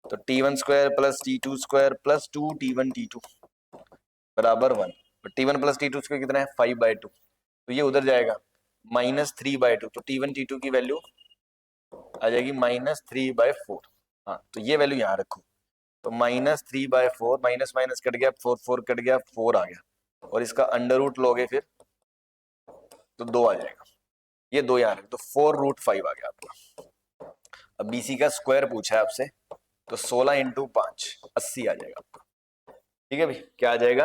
तो t1 square plus t2 square plus 2 t1 t2 बराबर 1, तो t1 प्लस t2 स्क्वायर कितना है 5/2, तो ये उधर जाएगा -3/2, तो t1 t2 की वैल्यू आ जाएगी -3/4। हाँ तो ये वैल्यू यहाँ रखो, तो -3/4, माइनस माइनस कट गया, 4 कट गया, 4 आ गया, और इसका अंडर रूट लोगे फिर तो 2 आ जाएगा, ये 2 यहाँ रख, तो 4√5 आ गया आपका। अब BC का स्क्वायर पूछा है आपसे, तो 16 इंटू 5 80 आ जाएगा आपका। ठीक है भाई, क्या आ जाएगा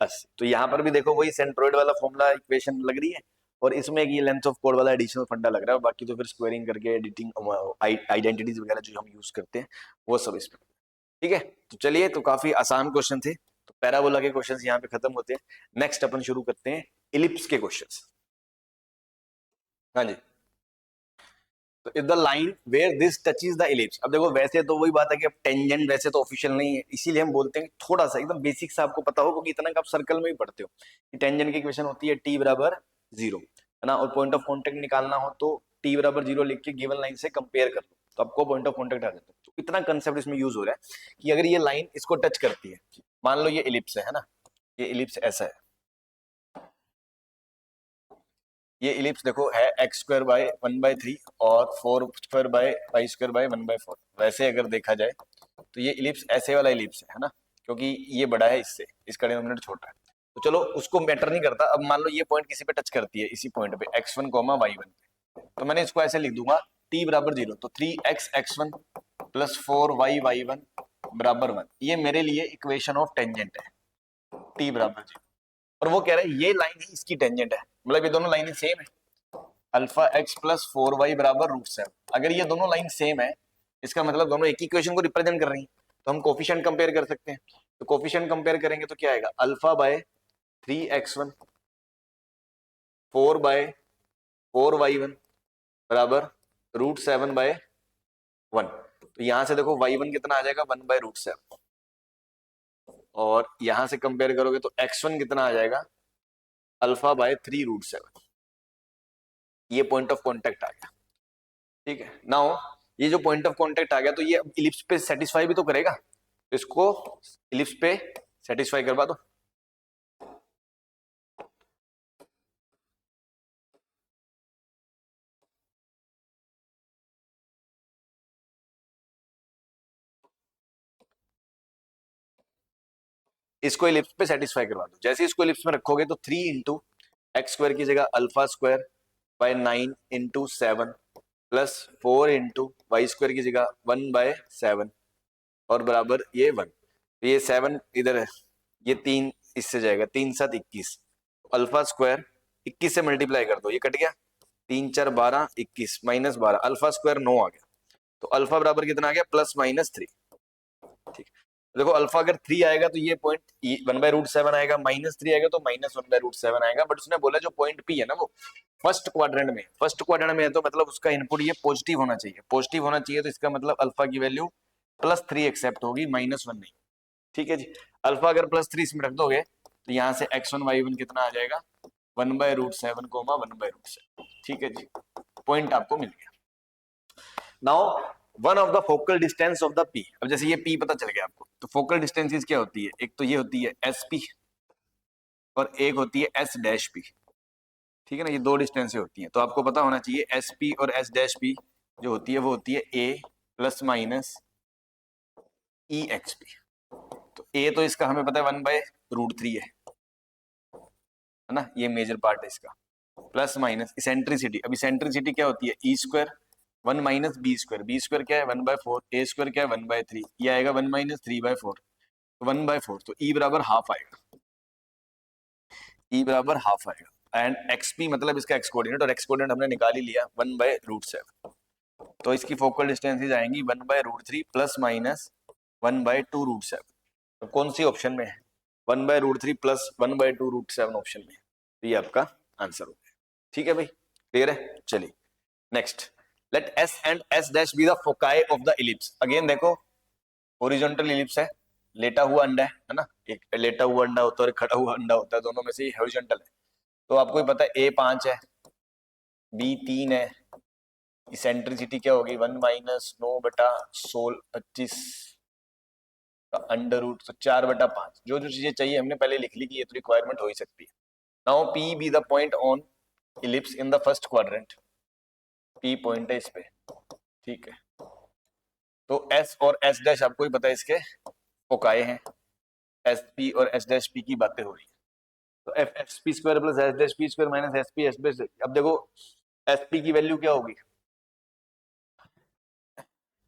80। तो यहाँ पर भी देखो वही सेंट्रोइड वाला फॉर्मूला इक्वेशन लग रही है, और इसमें ये लेंथ ऑफ कोड वाला एडिशनल फंडा लग रहा है, बाकी तो फिर स्क्वायरिंग करके एडिटिंग आइडेंटिटीज वगैरह जो हम यूज करते हैं वो सब इसमें। ठीक है, तो चलिए, तो काफी आसान क्वेश्चन थे, तो पैराबोला के क्वेश्चंस यहाँ पे खत्म होते हैं। नेक्स्ट अपन शुरू करते हैं इलिप्स के क्वेश्चंस। हाँ जी, तो if the line where this touches the ellipse, अब देखो वैसे तो वही बात है कि अब टेंजेंट वैसे तो ऑफिशियल नहीं है, इसीलिए हम बोलते हैं थोड़ा सा एकदम बेसिक सा आपको पता हो, क्योंकि इतना आप सर्कल में ही पढ़ते हो कि टेंजेंट की इक्वेशन होती है t बराबर 0, है ना, और पॉइंट ऑफ कांटेक्ट निकालना हो तो t बराबर 0 लिख के गिवन लाइन से कंपेयर कर लो, तो आपको पॉइंट ऑफ कांटेक्ट आ जाता है। तो इतना कंसेप्ट इसमें यूज हो रहा है कि अगर ये लाइन इसको टच करती है, मान लो ये इलिप्स है ना, ये इलिप्स ऐसा है, ये इलिप्स देखो है x² / 1/3 और 4² / 1/4, वैसे अगर देखा जाए तो ये इलिप्स ऐसे वाला इलिप्स है ना, क्योंकि ये बड़ा है इससे, इसका डिनोमिनेटर छोटा है, तो चलो उसको मैटर नहीं करता। अब मान लो ये पॉइंट किसी पे टच करती है, इसी पॉइंट पे x1, y1 पे, तो मैंने इसको ऐसे लिख दूंगा t बराबर 0, तो 3x x1 plus 4y y1 बराबर 1, ये मेरे लिए इक्वेशन ऑफ टेंजेंट है t बराबर 0, और वो कह रहा है ये लाइन ही इसकी टेंजेंट है, मतलब ये दोनों लाइनें सेम है, अल्फा x प्लस 4y बराबर √7। अगर ये दोनों लाइन सेम है, इसका मतलब दोनों एक ही इक्वेशन को रिप्रेजेंट कर रही हैं, तो हम कोफिशिएंट कंपेयर कर सकते हैं। तो कोफिशिएंट कंपेयर करेंगे तो क्या आएगा, α/3x1 4/4y1 बराबर √7/1। तो यहां से देखो y1 कितना आ जाएगा 1/√7, और यहां से कंपेयर करोगे तो x1 कितना आ जाएगा α/3√7। ये पॉइंट ऑफ कॉन्टेक्ट आ गया। ठीक है, नाउ ये जो पॉइंट ऑफ कांटेक्ट आ गया, तो ये इलिप्स पे सेटिस्फाई भी तो करेगा, तो इसको इलिप्स पे सेटिस्फाई करवा दो। इसको इलिप्स पे सेटिस्फाई करवा दो। जैसे इसको इलिप्स में रखोगे तो 3 इंटू एक्स स्क्वायर की जगह alpha square by 9 into 7 plus 4 into y square की जगह 1/7 और बराबर ये 1। तो ये 7 इधर है, ये 3 इससे जाएगा, 3 7 21। अल्फा स्क्वायर 21 से मल्टीप्लाई कर दो, ये कट गया, 3 4 12 21 माइनस 12, अल्फा स्क्वायर 9 आ गया। तो अल्फा बराबर कितना आ गया, +-3। ठीक, देखो अल्फा अगर 3 आएगा तो ये पॉइंट 1/√7 आएगा, -3 आएगा तो -1/√7 आएगा। बट उसने बोला जो पॉइंट पी है ना वो फर्स्ट क्वाड्रेंट में, फर्स्ट क्वाड्रेंट में है तो मतलब उसका इनपुट ये पॉजिटिव होना चाहिए, पॉजिटिव होना चाहिए। तो इसका मतलब अल्फा की वैल्यू +3 एक्सेप्ट होगी, -1 नहीं। ठीक है जी, अल्फा अगर +3 इसमें रख दोगे तो यहाँ से x1 y1 कितना आ जाएगा, 1/√7, 1/√7। ठीक है जी, पॉइंट आपको मिल गया। Now one of the focal distance of the P. अब जैसे ये पी पता चल गया आपको, तो फोकल डिस्टेंसेस क्या होती है, एक तो ये होती है एस पी और एक होती है एस डैश पी। ठीक है ना, ये दो डिस्टेंसेस होती हैं। तो आपको पता होना चाहिए एस पी और एस डैश पी जो होती है वो होती है ए ± ई एक्स पी। तो ए तो इसका हमें पता है 1/√3 है ना, ये मेजर पार्ट है इसका, प्लस माइनस इसेंट्रिसिटी। अब इसेंट्रिसिटी क्या होती है, E square 1 - B square, B square क्या है 1/4, ए स्क्वायर क्या है 1/3, ये आएगा 1 - 3/4, 1/4। तो ई बराबर हाफ आएगा, ई बराबर हाफ आएगा। एंड एक्सपी मतलब इसका एक्स कोऑर्डिनेट, और एक्स कोऑर्डिनेट हमने निकाल ही लिया 1/√7। तो इसकी फोकल डिस्टेंसेज आएंगी 1/√3 ± 1/2√7। तो कौन सी ऑप्शन में है, 1/√3 प्लस 1/2√7 ऑप्शन में है। तो ये आपका आंसर हो गया। ठीक है भाई, क्लियर है। चलिए next, let S and S dash be the foci of the ellipse. Again देखो हॉरिजॉन्टल इलिप्स है, लेटा हुआ अंडा है ना, एक लेटा हुआ अंडा होता है और एक खड़ा हुआ अंडा होता है, दोनों में से हॉरिजॉन्टल है। तो आपको ही पता है ए 5 है, बी 3 है, इसेंट्रिसिटी क्या होगी 1 - 9/16 का अंडर रूट, तो 4/5। जो जो चीजें चाहिए हमने पहले लिख ली कि ये तो रिक्वायरमेंट हो ही सकती है। Now P be the point on ellipse in the first quadrant, P point है इस पे। ठीक है, तो एस और एस डैश आपको ही पता है इसके फोकाई हैं, एस पी और एस डैश पी की बातें हो रही है। तो F S P square plus S dash P square minus S P S dash. अब देखो एस पी की वैल्यू क्या होगी,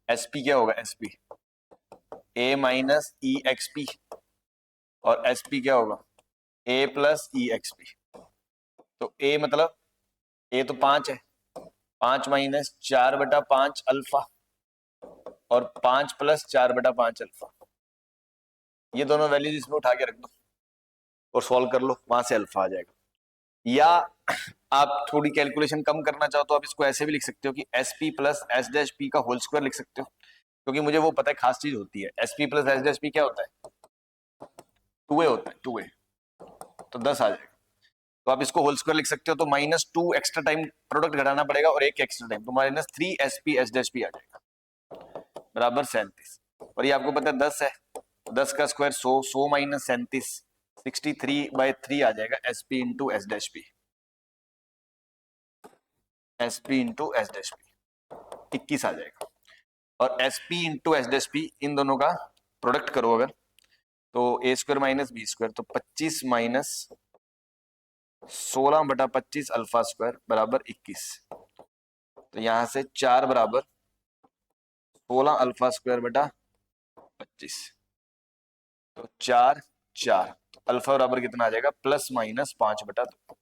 एस पी क्या होगा, S P A minus E x P, और एस पी क्या होगा ए प्लस ई एक्स पी। तो ए मतलब ए तो 5 है, 5 - 4/5 अल्फा और 5 + 4/5 अल्फा। ये दोनों वैल्यूज इसमें उठा के रख दो और सॉल्व कर लो, वहां से अल्फा आ जाएगा। या आप थोड़ी कैलकुलेशन कम करना चाहो तो आप इसको ऐसे भी लिख सकते हो कि S P plus S dash P का होल स्क्वायर लिख सकते हो, क्योंकि मुझे वो पता है खास चीज होती है। S P plus S dash P क्या होता है, 2a होता है, 2a, तो 10 आ जाएगा। तो आप इसको होल स्क्वायर लिख सकते हो, तो -2 एक्स्ट्रा टाइम प्रोडक्ट घटाना पड़ेगा और एक एक्स्ट्रा टाइम, तो -3 S P S dash P आ जाएगा बराबर 37। और ये आपको पता है 10 है, 10 का स्क्वायर 100, 100 - 37 63/3 आ जाएगा S P into S dash P, S P into S dash P 21 आ जाएगा। और S P into S dash P इन दोनों का प्रोडक्ट करो अगर, तो A square minus B square, तो 25 - 16/25 अल्फा स्क्वायर बराबर 21। तो यहां से 4 बराबर 16 अल्फा स्क्वायर बटा 25, तो 4 4, तो अल्फा बराबर कितना आ जाएगा +-5/2।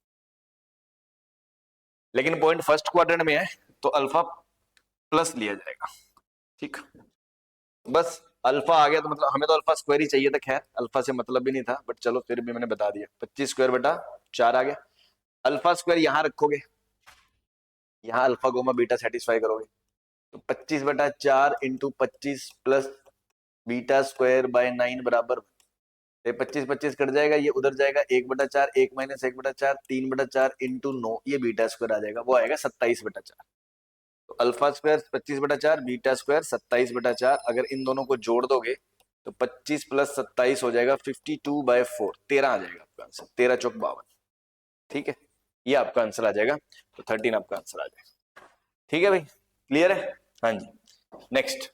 लेकिन पॉइंट फर्स्ट क्वाड्रेंट में है तो अल्फा प्लस लिया जाएगा। ठीक, बस अल्फा आ गया तो मतलब हमें तो अल्फा स्क्वायर ही चाहिए था, खैर अल्फा से मतलब भी नहीं था, बट चलो फिर भी मैंने बता दिया, 25 स्क्वायर बटा 4 आ गया। अल्फा स्क्वायर यहां रखोगे, यहाँ अल्फा गोमा बीटा सेटिस्फाई करोगे, तो 25/4 into 25 plus beta square by 9 बराबर 25 25 कट जाएगा, ये उधर जाएगा 1/4, 1 - 1/4 3/4 इंटू 9, ये बीटा स्क्वायर आ जाएगा, वो आएगा 27/4। तो अल्फा स्क्वायर 25/4, बीटा स्क्वायर 27/4। अगर इन दोनों को जोड़ दोगे तो 25 प्लस 27 हो जाएगा 52/4, 13 आ जाएगा आपका आंसर, 13 चौक 52। ठीक है, ये आपका आंसर आ जाएगा, तो 13 आपका आंसर आ जाएगा। ठीक है भाई, क्लियर है? हाँ जी। नेक्स्ट,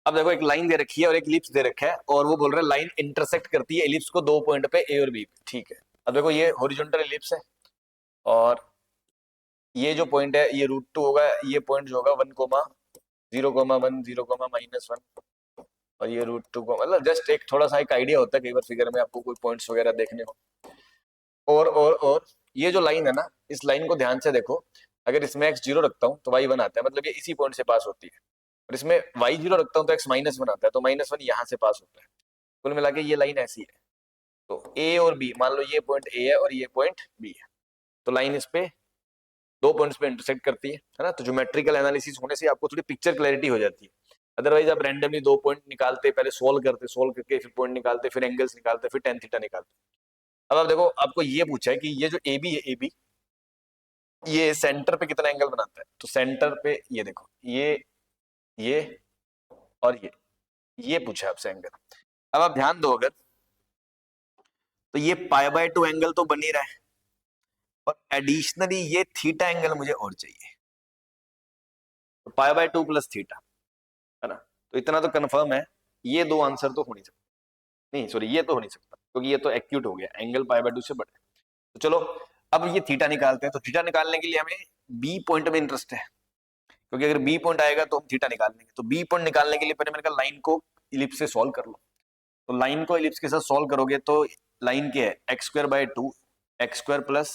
अब देखो एक लाइन दे रखी है और एक इलिप्स दे रखा है, और वो बोल रहा है लाइन इंटरसेक्ट करती है इलिप्स को 2 पॉइंट पे ए और बी पे। ठीक है, अब देखो ये हॉरिजॉन्टल इलिप्स है, और ये जो पॉइंट है ये √2 होगा, ये पॉइंट जो होगा 1,0,1 0,-1 और ये √2 को, मतलब जस्ट एक थोड़ा सा एक आइडिया होता है कई बार फिगर में आपको कोई पॉइंट्स वगैरह देखने को। और ये जो लाइन है ना, इस लाइन को ध्यान से देखो, अगर इसमें x 0 रखता हूँ तो y 1 आता है, मतलब ये इसी पॉइंट से पास होती है, और इसमें y 0 रखता हूँ तो x -1 आता है, तो -1 यहाँ से पास होता है। कुल मिला के ये लाइन ऐसी है, तो a और b, मान लो ये पॉइंट a है और ये पॉइंट b है, तो लाइन इस पे 2 पॉइंट्स पे इंटरसेक्ट करती है ना। तो ज्योमेट्रिकल एनालिसिस होने से आपको थोड़ी पिक्चर क्लैरिटी हो जाती है। अदरवाइज आप रैंडमली 2 पॉइंट निकालते, पहले सोल्व करते, सोल्व करके फिर पॉइंट निकालते, फिर एंगल्स निकालते, फिर tan थीटा निकालते। अब आप देखो, आपको ये पूछा है कि ये जो ए बी है, ए बी ये सेंटर पे कितना एंगल बनाता है, तो सेंटर पे ये देखो, ये और ये पूछा है आपसे एंगल। अब आप ध्यान दो, अगर तो ये π/2 एंगल तो बन ही रहा है, और एडिशनली ये थीटा एंगल मुझे और चाहिए, तो π/2 प्लस थीटा, है ना। तो इतना तो कंफर्म है, ये दो आंसर तो हो नहीं सकता, नहीं सॉरी, ये तो हो नहीं सकता, क्योंकि ये तो एक्यूट हो गया, एंगल π/2 से बड़ा है। तो चलो अब ये थीटा निकालते हैं, तो थीटा निकालने के लिए हमें बी पॉइंट में इंटरेस्ट है, क्योंकि अगर बी पॉइंट आएगा तो हम थीटा निकाल लेंगे। तो बी पॉइंट निकालने के लिए पहले मैंने कहा लाइन को इलिप्स से सॉल्व कर लो, तो लाइन को इलिप्स के साथ सॉल्व करोगे तो लाइन क्या है, x² x² प्लस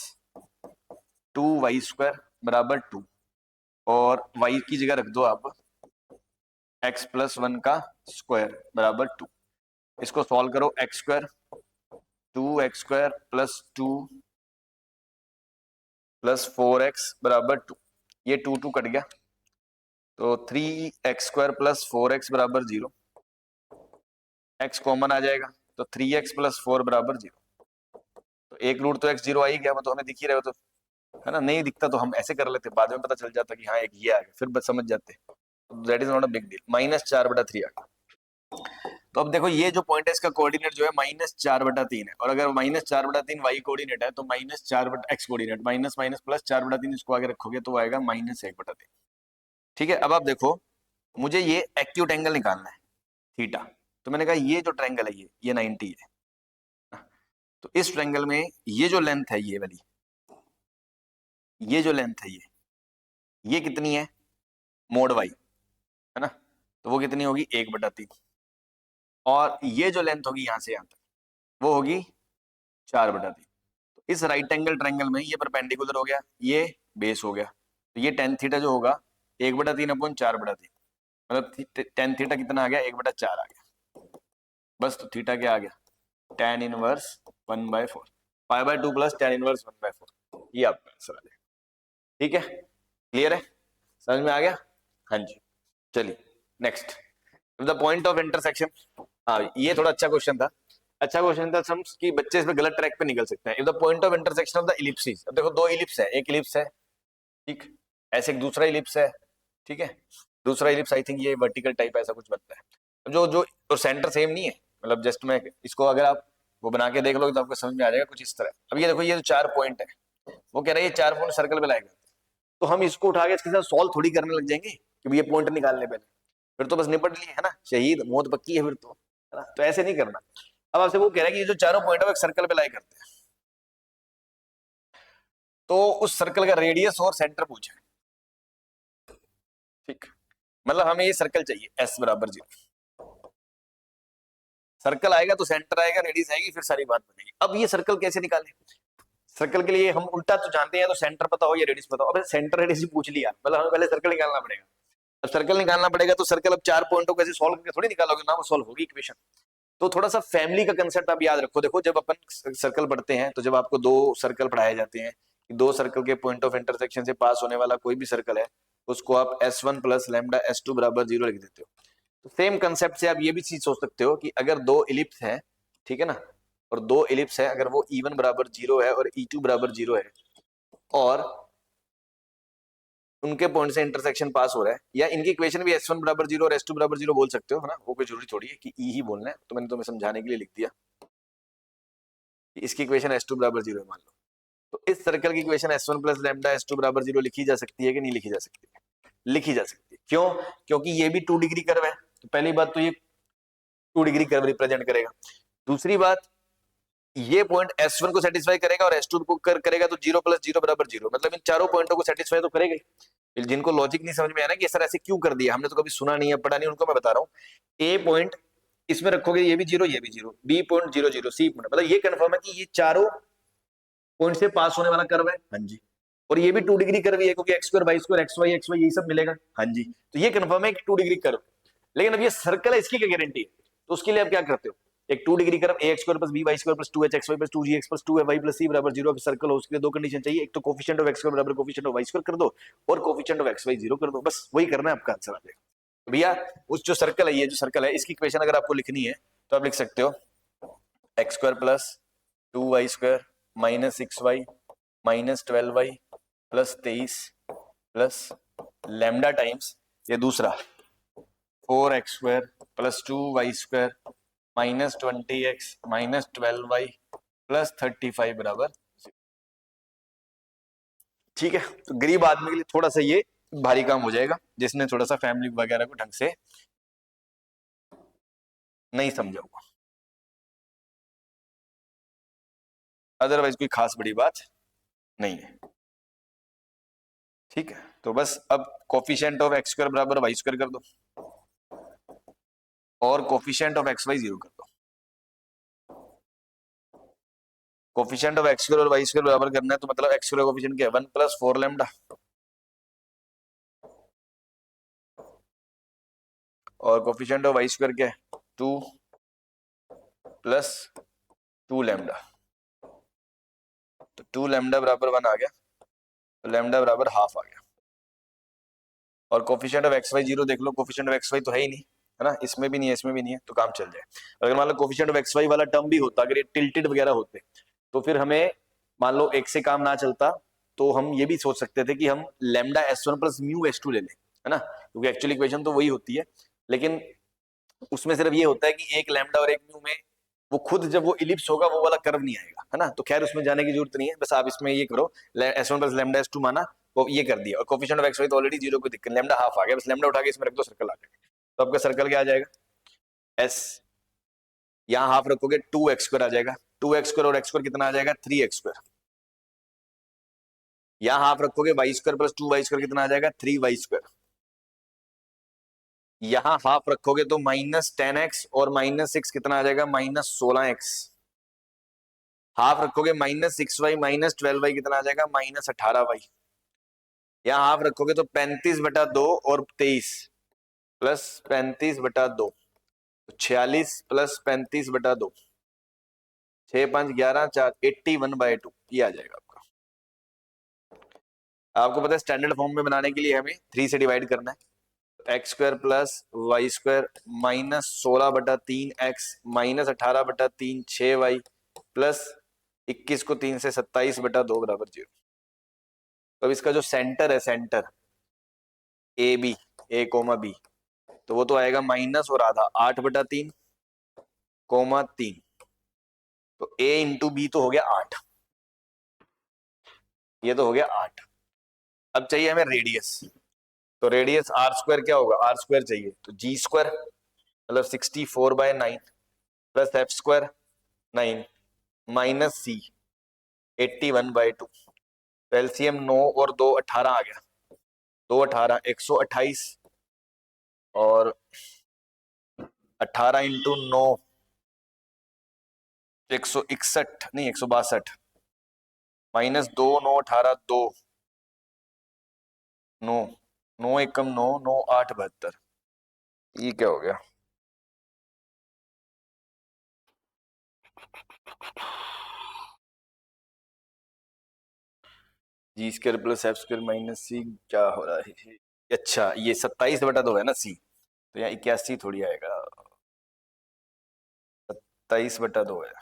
2y² बराबर 2, और y की जगह रख दो आप x+1 का स्क्वायर बराबर 2। इसको सॉल्व करो, x² 2x² plus 2 plus 4x बराबर 2, ये 2 कट गया, तो 3x² प्लस 4x बराबर 0, x कॉमन आ जाएगा, तो 3x प्लस 4 बराबर 0। तो एक रूट तो x 0 आ ही गया, वो तो हमें दिख ही रहा है, तो है ना, नहीं दिखता तो हम ऐसे कर लेते, बाद में पता चल जाता कि हाँ एक ये आ गया, फिर बस समझ जाते, that is not a big deal. -4/3 आ गया। तो अब देखो ये जो पॉइंट है इसका कोऑर्डिनेट जो है -4/3 है, और अगर -4/3 y कोऑर्डिनेट है तो -4/x coordinate, minus minus plus 4/3 इसको आगे रखोगे तो आएगा -1/3। ठीक है, अब आप देखो मुझे ये एक्यूट एंगल निकालना है थीटा, तो मैंने कहा ये जो ट्रायंगल है ये 90 है, तो इस ट्रायंगल में ये जो लेंथ है ये वाली, ये जो लेंथ है ये कितनी है, मोड y, है ना, तो वो कितनी होगी 1/3, और ये जो लेंथ होगी यहां से यहां तक वो होगी 4/3। तो इस राइट एंगल ट्रायंगल में ये परपेंडिकुलर हो गया, ये बेस हो गया, तो ये tan थीटा जो होगा 1/3/4/3, मतलब tan थीटा कितना आ गया, 1/4 आ गया, बस। तो थीटा क्या आ गया, tan inverse 1/4, π/2 plus tan inverse 1/4, ये आपका आंसर आ जाएगा। ठीक है, क्लियर है, समझ में आ गया? हाँ जी, चलिए next, the point of intersection. हाँ, ये थोड़ा अच्छा क्वेश्चन था, अच्छा क्वेश्चन था सम्स कि बच्चे इसमें गलत ट्रैक पे निकल सकते हैं। If the point of intersection of the ellipsis, अब देखो 2 इलिप्स है, एक इलिप्स है, ठीक, ऐसे एक दूसरा इलिप्स है, ठीक है, दूसरा इलिप्स आई थिंक ये वर्टिकल टाइप ऐसा कुछ बनता है, जो जो और सेंटर सेम नहीं है, मतलब जस्ट मैं इसको अगर आप वो बना के देख लो तो आपको समझ में आ जाएगा कुछ इस तरह। अब ये देखो ये जो 4 पॉइंट है, वो कह रहा है ये 4 पॉइंट सर्कल पे लाएगा, तो हम इसको उठा के इसके साथ सॉल्व थोड़ी करने लग जाएंगे कि ये पॉइंट निकालने पे, फिर तो बस निपट लिए, है ना, शहीद, मौत पक्की है फिर तो, है ना, तो ऐसे नहीं करना। अब आपसे वो कह रहा है कि ये जो चारों पॉइंट है वो एक सर्कल पे लाई करते हैं, तो उस सर्कल का रेडियस और सेंटर पूछा है, ठीक, मतलब हमें ये सर्कल चाहिए s बराबर 0, सर्कल आएगा तो सेंटर आएगा, रेडियस आएगी, फिर सारी बात बनेगी। अब ये सर्कल कैसे निकालें, सर्कल के लिए हम उल्टा तो जानते हैं, तो सेंटर पता हो या रेडियस पता हो, अब सेंटर रेडियस पूछ लिया, मतलब हमें पहले सर्कल निकालना पड़ेगा। अब सर्कल निकालना पड़ेगा तो सर्कल अब 4 पॉइंटों को कैसे सॉल्व करके थोड़ी निकालोगे ना, वो सॉल्व होगी इक्वेशन। तो थोड़ा सा फैमिली का कंसेप्ट आप याद रखो, देखो जब अपन सर्कल पढ़ते हैं तो जब आपको 2 सर्कल पढ़ाए जाते हैं, 2 सर्कल के पॉइंट ऑफ इंटरसेक्शन से पास होने वाला कोई भी सर्कल है उसको आप s1 प्लस लैम्डा s2 बराबर 0 लिख देते हो। तो सेम कंसेप्ट से आप ये भी चीज सोच सकते हो कि अगर 2 इलिप्स है, ठीक है ना, और 2 इलिप्स है, अगर वो E1 बराबर 0 है और E2 बराबर 0 है, और उनके पॉइंट से इंटरसेक्शन पास हो रहा है, या इनकी इक्वेशन भी S1 बराबर 0 और S2 बराबर 0 बोल सकते हो, है ना, वो कोई जरूरी थोड़ी है कि ई ही बोलना है, तो मैंने तुम्हें समझाने के लिए लिख दिया। इसकी इक्वेशन S2 बराबर 0 है मान लो, तो इस सर्कल की equation S1 plus lambda S2 बराबर 0 लिखी जा सकती है कि नहीं लिखी जा सकती है? लिखी जा सकती है। क्यों? क्योंकि ये भी 2 डिग्री कर्व है, तो पहली बात तो ये 2 डिग्री कर्व रिप्रेजेंट करेगा। दूसरी बात, ये पॉइंट S1 को सेटिस्फाई करेगा और S2 को करेगा, तो 0 प्लस 0 बराबर 0, मतलब इन चारों पॉइंटों को सेटिस्फाई तो करेगा ही। जिनको लॉजिक नहीं समझ में आया ना कि सर ऐसे क्यों कर दिया, हमने तो कभी सुना नहीं है, पढ़ा नहीं, उनको मैं बता रहा हूँ। ए पॉइंट इसमें रखोगे, ये भी 0, ये भी 0, बी पॉइंट 0 0, सी पॉइंट, मतलब ये कंफर्म है कि ये चारों पॉइंट से पास होने वाला कर्व है। हाँ जी। और ये भी 2 डिग्री कर्व ही है, क्योंकि x square y square x y यही सब मिलेगा। हाँ जी। तो ये कंफर्म है कि 2 डिग्री कर्व। लेकिन अब ये सर्कल है, इसकी क्या गारंटी है? तो उसके लिए आप क्या करते हो, एक 2 degree curve A X square plus B Y square plus 2h X Y plus 2g X plus 2y plus c बराबर 0 सर्कल हो, उसके लिए दो कंडीशन चाहिए, एक तो कोफिशिएंट ऑफ एक्स स्क्वायर बराबर कोफिशिएंट ऑफ वाई स्क्वायर कर दो, और कोफिशिएंट ऑफ एक्स वाई 0 कर दो, बस वही करना है, आपका आंसर आ जाएगा। तो भैया उस जो सर्कल है, ये जो सर्कल है, इसकी इक्वेशन अगर आपको लिखनी है तो आप लिख सकते हो x square plus 2y square minus 6y minus 12y plus 23 plus lambda times ये दूसरा 4x square plus 2y square minus 20x minus 12y plus 35 बराबर। ठीक है, तो गरीब आदमी के लिए थोड़ा सा ये भारी काम हो जाएगा, जिसने थोड़ा सा फैमिली वगैरह को ढंग से नहीं समझा होगा, अदरवाइज कोई खास बड़ी बात नहीं है। ठीक है, तो बस अब कोफिशिएंट ऑफ एक्स स्क्वायर बराबर वाई स्क्वायर कर दो, और कोफिशिएंट ऑफ एक्स वाई 0 कर दो। कोफिशिएंट ऑफ एक्स स्क्वायर और वाई स्क्वायर बराबर करना है, तो मतलब एक्स स्क्वायर कोफिशिएंट क्या है 1 प्लस 4 लैम्डा, और कोफिशिएंट ऑफ वाई स्क्वायर क्या है 2 प्लस 2 लैम्डा, तो 2 लैम्डा बराबर 1 आ गया, तो लैम्डा बराबर हाफ आ गया। और कोफिशिएंट ऑफ एक्स वाई 0 देख लो, कोफिशिएंट ऑफ एक्स वाई तो है ही नहीं, है ना, इसमें भी नहीं है, इसमें भी नहीं है, तो काम चल जाए। अगर मान लो कोफिशिएंट ऑफ एक्स वाई वाला टर्म भी होता, अगर ये टिल्टेड वगैरह होते, तो फिर हमें मान लो एक से काम ना चलता, तो हम ये भी सोच सकते थे कि हम lambda S1 plus mu S2 ले लें, है ना, क्योंकि एक्चुअली इक्वेशन तो वही होती है, लेकिन उसमें सिर्फ ये होता है कि एक लैम्डा और एक म्यू में वो खुद जब वो इलिप्स होगा वो वाला कर्व नहीं आएगा, है ना, तो खैर उसमें जाने की जरूरत नहीं है, बस आप इसमें ये करो S1 प्लस लैम्डा S2 माना, वो ये कर दिया, और कोफिशिएंट ऑफ एक्स वाई तो ऑलरेडी 0 को दिक्कत, लैम्डा हाफ आ गया, बस लैम्डा उठा के इसमें रख दो, सर्कल आ जाएगा। तो आपका सर्कल क्या आ जाएगा S, यहाँ हाफ रखोगे 2x स्क्वायर आ जाएगा, 2x स्क्वायर और एक्स स्क्वायर कितना आ जाएगा 3x स्क्वायर, यहाँ हाफ रखोगे Y square plus 2y square कितना आ जाएगा 3y स्क्वायर, यहां हाफ रखोगे तो माइनस 10x और माइनस 6 कितना आ जाएगा माइनस 16x, हाफ रखोगे माइनस 6y माइनस 12y कितना आ जाएगा माइनस 18y, यहां हाफ रखोगे तो 35/2 और 23 प्लस 35/2, 46 प्लस 35/2, 6 5 11 4 81/2, ये आ जाएगा आपका। आपको पता है स्टैंडर्ड फॉर्म में बनाने के लिए हमें 3 से डिवाइड करना है, x square plus y square minus 16/3x minus 18/3 6y plus 21 को 3 से 27/2 बराबर 0। तो अब इसका जो सेंटर है, centre A B, A comma B, तो वो तो आएगा माइनस और आधा 8/3 कोमा 3, तो ए इंटू बी तो हो गया 8, ये तो हो गया 8। अब चाहिए हमें रेडियस, तो रेडियस आर स्क्वायर क्या होगा, आर स्क्वायर चाहिए, तो जी स्क्वायर मतलब 64/9 प्लस एफ स्क्वायर 9 माइनस सी 81/2, एलसीएम 9 और 2 18 आ गया, 2 18 128, और 18 इंटू 9 161 नहीं 162, माइनस 2 9 18 2 9 9 एकम 9 9 8 72, ये क्या हो गया, G square plus F square minus C क्या हो रहा है, अच्छा ये 27/2 है ना सी, तो यहाँ 81 थोड़ी आएगा, 27/2 है।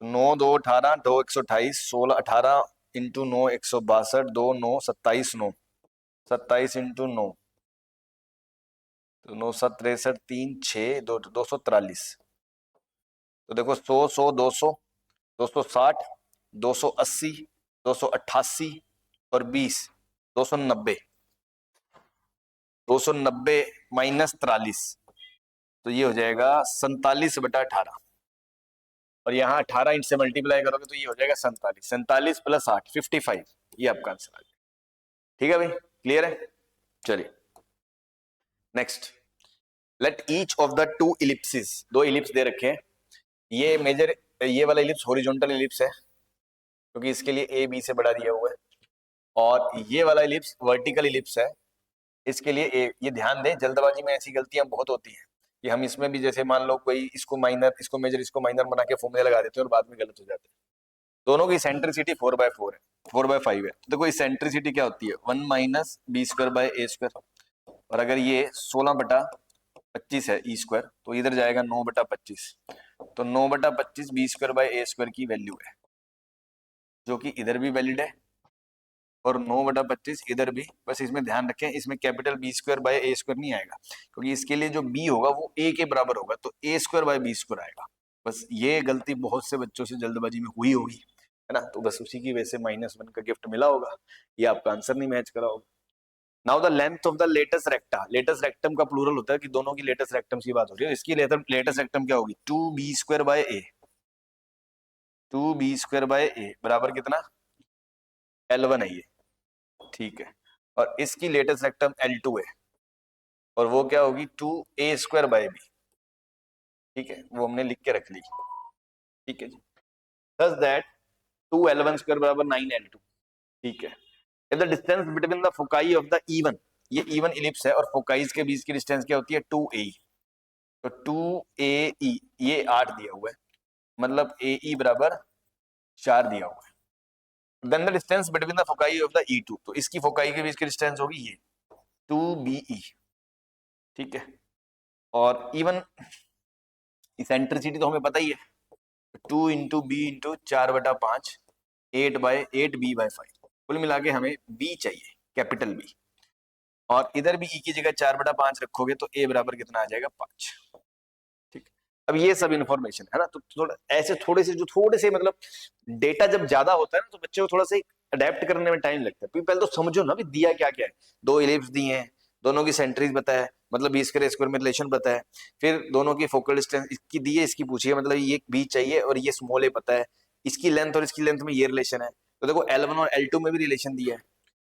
9 2 18, 2 128, 16 18 इंटू 9 162, 2 9 27 9, 27 इंटू 9 तो 9 7 63 3 6 2 243। तो देखो 100 100 200 260 280 288 और 20 290, 290 माइनस 43, तो ये हो जाएगा 47/18। और यहाँ 18 इंच से मल्टीप्लाई करोगे तो ये हो जाएगा 47, 47 प्लस 8 55। ये आपका आंसर आ जाएगा। ठीक है भाई, क्लियर है? चलिए next, let each of the two ellipses, दो इलिप्स दे रखे हैं। ये मेजर, ये वाला इलिप्स हॉरिजॉन्टल इलिप्स है क्योंकि इसके लिए ए बी से बड़ा दिया हुआ है, और ये वाला इलिप्स वर्टिकल इलिप्स है, इसके लिए ए। ये ध्यान दें, जल्दबाजी में ऐसी गलतियां बहुत होती हैं कि हम इसमें भी जैसे मान लो कोई इसको माइनर, इसको मेजर, इसको माइनर बना के फॉर्मूला लगा देते हैं और बाद में गलत हो जाते हैं। दोनों की सेंट्रिसिटी 4/4 है, 4/5 है। देखो इस सेंट्रिसिटी क्या होती है, 1 minus B square by A square. और अगर ये 16/25 है ई स्क्वायर, तो इधर जाएगा 9/25। तो 9/25 B square by A square की वैल्यू है, जो कि इधर भी वैलिड है और 9/25 इधर भी। बस इसमें ध्यान रखें, इसमें capital B square by A square नहीं आएगा, क्योंकि इसके लिए जो बी होगा वो ए के बराबर होगा, तो A square by B square आएगा। बस ये गलती बहुत से बच्चों से जल्दबाजी में हुई होगी, है ना, तो बस उसी की वजह से -1 का गिफ्ट मिला होगा, ये आपका आंसर नहीं मैच करा होगा। Now the length of the latus recta, latus rectum का प्लूरल होता है कि दोनों की लेटस रेक्टम की बात हो रही है, इसकी लेटस रेक्टम क्या होगी, 2b square by A, 2b square by A बराबर कितना, L1 है ये, ठीक है। और इसकी लेटेस्ट रेक्टम L2 है, और वो क्या होगी, 2a स्क्वायर बाय बी, ठीक है, वो हमने लिख के रख ली, ठीक है जी। Thus that 2L1 स्क्वायर बराबर 9L2, ठीक है। If the distance between the foci of the even, ये even इलिप्स है और फोकाइज के बीच की डिस्टेंस क्या होती है, 2AE, तो 2AE ये 8 दिया हुआ है, मतलब AE बराबर 4 दिया हुआ है। Then the distance between the foci of the E2, तो इसकी फोकाई के बीच की डिस्टेंस होगी ये 2BE, ठीक है। और इवन इसेंट्रिसिटी तो हमें पता ही है, 2 इंटू बी इंटू 4/5, 8/8 b/5। कुल मिला के हमें बी चाहिए, कैपिटल बी, और इधर भी ई की जगह 4/5 रखोगे तो ए बराबर कितना आ जाएगा, 5, ठीक। अब ये सब इन्फॉर्मेशन है ना, तो थोड़ा ऐसे थोड़े से जो थोड़े से मतलब डेटा जब ज्यादा होता है ना, तो बच्चे को थोड़ा सा अडेप्ट करने में टाइम लगता है। पहले तो समझो ना भी दिया क्या क्या है, दो इलिप्स दिए हैं, दोनों की सेंट्रीज बताया, मतलब बी स्क्वायर स्क्वायर में रिलेशन बताया, फिर दोनों की फोकल डिस्टेंस इसकी दी है, इसकी पूछी है, मतलब ये बी चाहिए और ये स्मॉल ए पता है, इसकी लेंथ और इसकी लेंथ में ये रिलेशन है। तो देखो L1 और L2 में भी रिलेशन दिया है,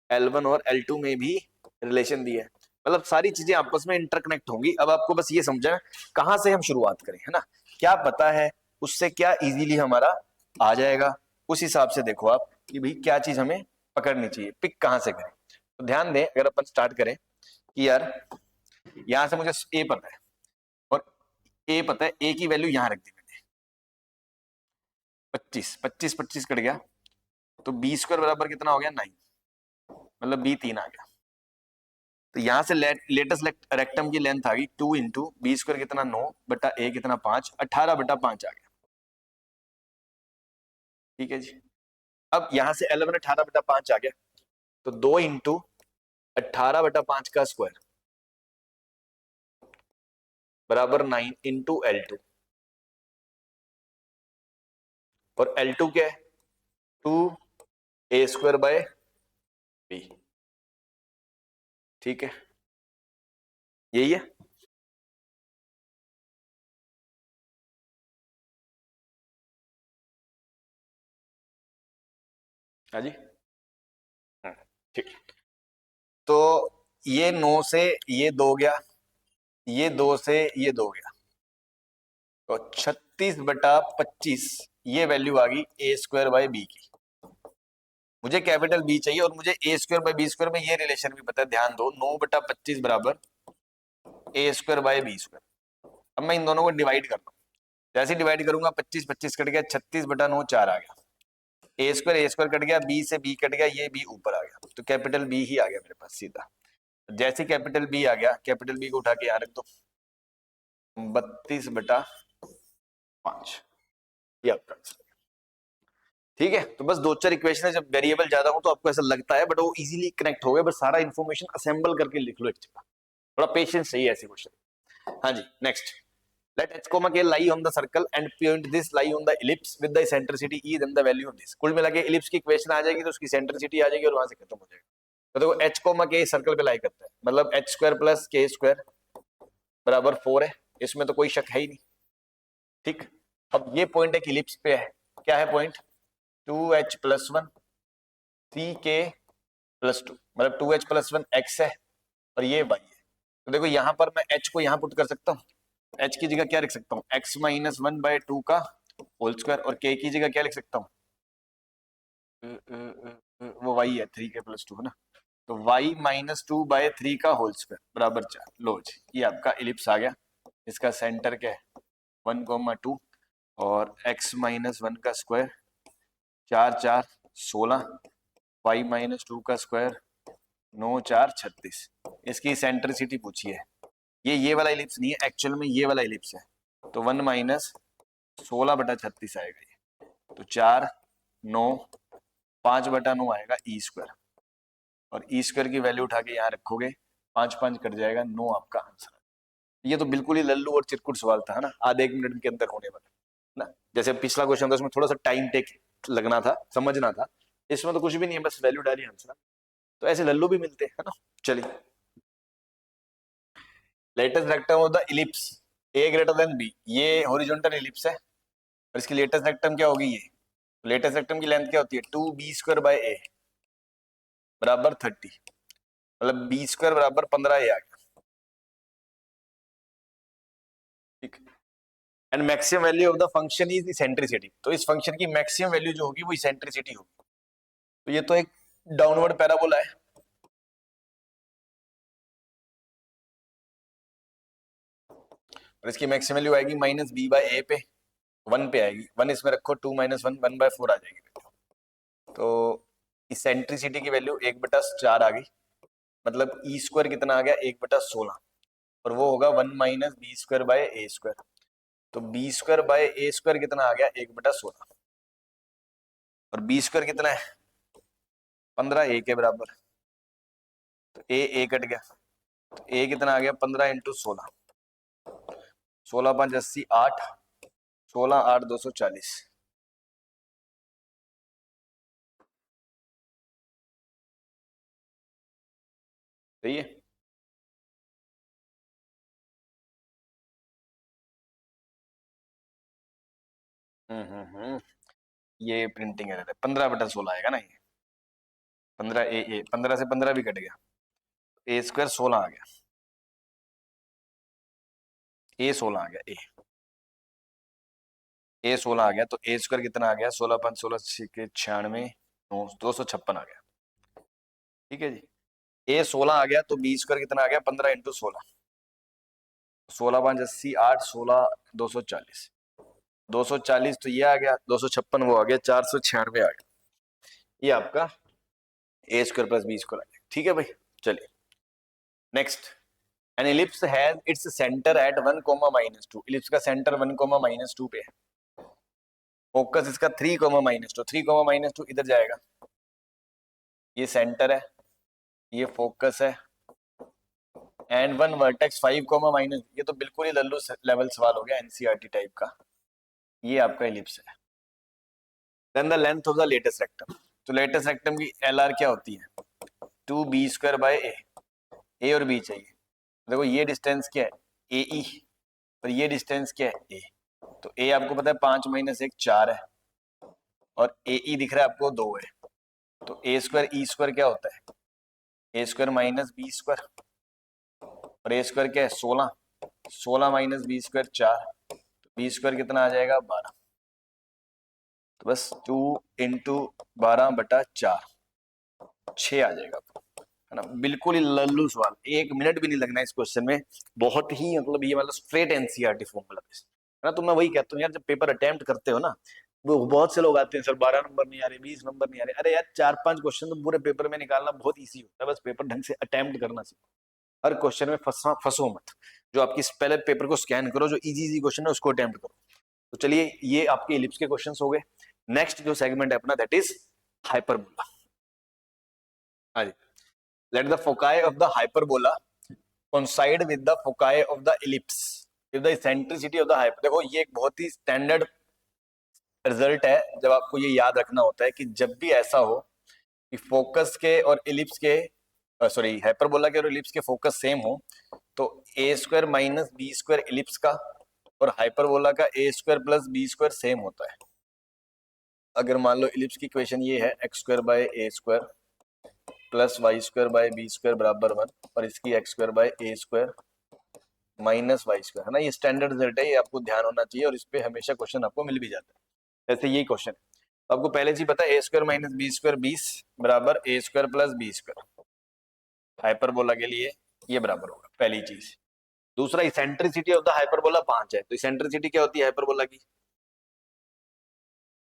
L1 और L2 में भी रिलेशन दिया है, मतलब सारी चीजें आपस में इंटरकनेक्ट होंगी। अब आपको बस ये समझना कहां से हम शुरुआत करें, है ना, क्या पता है उससे क्या इजीली हमारा आ जाएगा, उस हिसाब से देखो आप कि भाई क्या चीज हमें पकड़नी चाहिए, पिक कहां से करें। तो ध्यान दें, अगर अपन स्टार्ट करें कि यार यहां से मुझे ए पता है और ए पता है, ए की वैल्यू यहां रख दी मैंने, 25 25 25 कट गया, तो बी स्क्वायर बराबर कितना हो गया, 9, मतलब बी 3 आ गया। तो यहां से लेटेस्ट रेक्टम की लेंथ आ गई 2 इंटू बी स्क्वायर कितना 9/a कितना 5, 18/5 आ गया, ठीक है जी। अब यहां से L1 18/5 आ गया, तो 2 इंटू 18/5 का स्क्वायर बराबर 9 इंटू L2, और L2 क्या है, 2a स्क्वायर बाय बी, ठीक है, यही है। हाँ जी, ठीक। तो ये 9 से ये 2 गया, ये 2 से ये 2 गया, तो 36/25 ये वैल्यू आ गई ए स्क्वायर बाय बी की। मुझे कैपिटल बी चाहिए और मुझे ए स्क्वायर बाय बी स्क्वायर में ये रिलेशन भी पता है, ध्यान दो, 9/25 बराबर A square by B square. अब मैं इन दोनों को डिवाइड कर रहा हूँ, जैसे डिवाइड करूंगा 25 25 कट गया, 36/9 4 आ गया, ए स्क्वायर कट गया, बी से बी कट गया, ये बी ऊपर आ गया, तो कैपिटल बी ही आ गया मेरे पास सीधा। जैसे कैपिटल बी आ गया, कैपिटल बी को उठा के यहाँ रख दो, 32/5, ये आपका आंसर। ठीक है, तो बस दो चार इक्वेशन है, जब वेरिएबल ज्यादा हो तो आपको ऐसा लगता है, बट वो इजीली कनेक्ट हो गया, बस सारा इन्फॉर्मेशन असेंबल करके लिख लो एक जगह, थोड़ा पेशेंस चाहिए ऐसे क्वेश्चन। हाँ जी, next, let h comma k lie on the circle and point this lie on the ellipse with the eccentricity e then the value of this। कुल मिला के ellipse की इक्वेशन आ जाएगी तो उसकी सेंट्रिसिटी आ जाएगी और वहां से खत्म हो जाएगा। तो देखो h comma k सर्कल पे लाई करता है, मतलब h square plus k square बराबर 4 है, इसमें तो कोई शक है ही नहीं। ठीक, अब ये पॉइंट एक इलिप्स पे है, क्या है point, 2h plus 1 3k plus 2, मतलब 2h प्लस 1 x है और ये y है। तो देखो यहां पर मैं h को यहां पुट कर सकता हूँ, h की जगह क्या लिख सकता हूँ, x माइनस 1/2 का होल स्क्वायर, और k की जगह क्या लिख सकता हूँ, वो y है 3k प्लस 2 है ना, तो y माइनस 2/3 का होल स्क्वायर बराबर 4। लो जी, ये आपका इलिप्स आ गया, इसका सेंटर क्या है 1,2 और x माइनस 1 का स्क्वायर 4 4 16, y माइनस 2 का स्क्वायर 9 4 36। इसकी सेंट्रिसिटी पूछी है, ये वाला इलिप्स नहीं है, एक्चुअल में ये वाला इलिप्स है, तो 1 माइनस 16/36 आएगा ये, तो 4 9 5/9 आएगा ई स्क्वायर, और ई स्क्वायर की वैल्यू उठा के यहाँ रखोगे 5 5 कट जाएगा, 9 आपका आंसर। ये तो बिल्कुल ही लल्लू और चिरकुट सवाल था, है ना, आधे एक मिनट के अंदर होने वाला ना। जैसे पिछला क्वेश्चन था उसमें थोड़ा सा टाइम टेक लगना था, समझना था, इसमें तो कुछ भी नहीं है, बस वैल्यू डाली आंसर। तो ऐसे लल्लू भी मिलते हैं, है ना। चलिए, latus rectum of the ellipse A greater than B, ये हॉरिजॉन्टल इलिप्स है और इसकी लेटेस्ट रेक्टम क्या होगी, ये लेटेस्ट रेक्टम की लेंथ क्या होती है 2b² a बराबर 30, मतलब b² बराबर 15a आ गया। ठीक, and maximum value of the function is eccentricity, तो इस फंक्शन की मैक्सिमम वैल्यू जो होगी वो इसेंट्रिसिटी होगी। तो ये तो एक डाउनवर्ड पैराबोला है, और इसकी मैक्सिमम वैल्यू आएगी -b/a पे 1 पे आएगी, 1 इसमें रखो, 2 - 1 1/4 आ जाएगी। तो इसेंट्रिसिटी की वैल्यू 1/4 आ गई, मतलब ई स्क्वायर कितना आ गया 1/16, और वो होगा 1 - b²/a²। तो b²/a² कितना आ गया 1/16, और b² कितना है 15 a के बराबर, तो a कट गया, तो a कितना आ गया 15 × 16, 16 5 80 8, 16 8 240। सही है, ये प्रिंटिंग एरर है, 15/16 आएगा ना, ये 15 से 15 भी कट गया, a² 16 आ गया, a 16 आ गया, a 16 आ गया, तो a² कितना आ गया 16 5 16 96 256 आ गया। ठीक है जी, a 16 आ गया, तो b² कितना आ गया 15 × 16, 16 5 80 8, 16 240, 240 तो ये आ गया, 256 वो आ गया, 496 आ गया, ये आपका a² + b² आ गया। ठीक है भाई, चलिए next, N ellipse has its centre at 1, -2, ellipse का सेंटर 1, -2 पे है, फोकस इसका 3, -2, 3, -2 इधर जाएगा, ये सेंटर है, ये फोकस है, एंड 1 वर्टेक्स 5, ये तो बिल्कुल ही लल्लू लेवल सवाल हो गया, एनसीईआरटी टाइप का, ये आपका इलिप्स है। Then the length of the latus rectum, तो लेटेस्ट रेक्टम की एलआर क्या होती है 2b²/a, ए और बी चाहिए। देखो ये डिस्टेंस क्या है AE, और ये डिस्टेंस क्या है A, तो A आपको पता है 5 - 1 4 है, और AE दिख रहा है आपको 2 है, तो a² E² क्या होता है a² - b², और a² क्या है 16, 16 - b² 4, तो b² कितना आ जाएगा 12, तो बस 2 × 12/4 6 आ जाएगा, है ना। बिल्कुल ही लल्लू सवाल, 1 मिनट भी नहीं लगना इस क्वेश्चन में, बहुत ही मतलब ये मतलब स्ट्रेट एनसीईआरटी फॉर्मूला है ना। तो मैं वही कहता हूँ यार, जब पेपर अटेम्प्ट करते हो ना, वो बहुत से लोग आते हैं सर 12 नंबर नहीं आ रहे, 20 नंबर नहीं आ रहे, अरे यार 4 5 क्वेश्चन तो पूरे पेपर में निकालना बहुत ईजी होता है, बस पेपर ढंग से अटेम्प्ट करना सीखो, हर क्वेश्चन में फंसो मत। जो आपकी पहले पेपर को स्कैन करो, जो इजी क्वेश्चन है उसको अटेम्प्ट करो। तो चलिए, ये आपके इलिप्स के क्वेश्चंस हो गए। नेक्स्ट जो सेगमेंट है अपना दैट इज हाइपरबोला। हाँ जी, let the foci of the hyperbola coincide with the foci of the ellipse if the eccentricity of the hyper। देखो ये एक बहुत ही स्टैंडर्ड रिजल्ट है, जब आपको ये याद रखना होता है कि जब भी ऐसा हो कि फोकस के और इलिप्स के सॉरी हाइपरबोला के और इलिप्स के फोकस सेम हो, तो A square minus B square ellipse का और हाइपरबोला का A square plus B square same होता है। अगर मान लो इलिप्स की इक्वेशन ये है x square by A square plus y square by B square बराबर 1 और इसकी x square by A square minus y square है ना, ये स्टैंडर्ड रिजल्ट है, ये आपको ध्यान होना चाहिए और इस पे हमेशा क्वेश्चन आपको मिल भी जाता है। जैसे ये क्वेश्चन है, तो आपको पहले चीज पता है A square minus B square 20 बराबर A square plus B square, hyperbola के लिए ये बराबर होगा पहली चीज। दूसरा इसेंट्रिसिटी ऑफ द हाइपरबोला 5 है, तो इसेंट्रिसिटी क्या होती है हाइपरबोला की,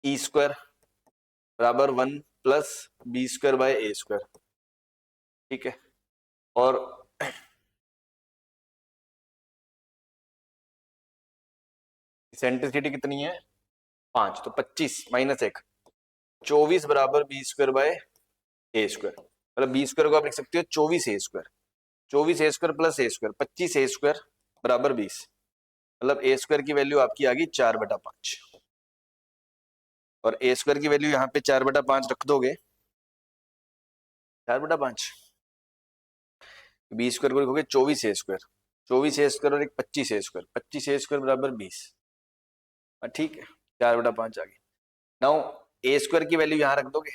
ई स्क्वायर बराबर 1 plus B square by A square, ठीक है। और इसेंट्रिसिटी कितनी है 5, तो 25 माइनस 1 24 बराबर B square by A square, मतलब बी स्क्वायर को आप लिख सकते हो 24 A square, 24 A square plus A square 25 A square बराबर 20, मतलब ए स्क्वायर की वैल्यू आपकी आ गई 4/5 और ए स्क्वायर की वैल्यू यहाँ पे 4/5 रख दोगे, 4/5 बी स्क्वायर को लिखोगे 24 ए स्क्वायर, 24 ए स्क्वायर और एक 25 ए स्क्वायर, 25 ए स्क्वायर बराबर 20, ठीक है 4/5 आ गई। नाउ ए स्क्वायर की वैल्यू यहां रख दोगे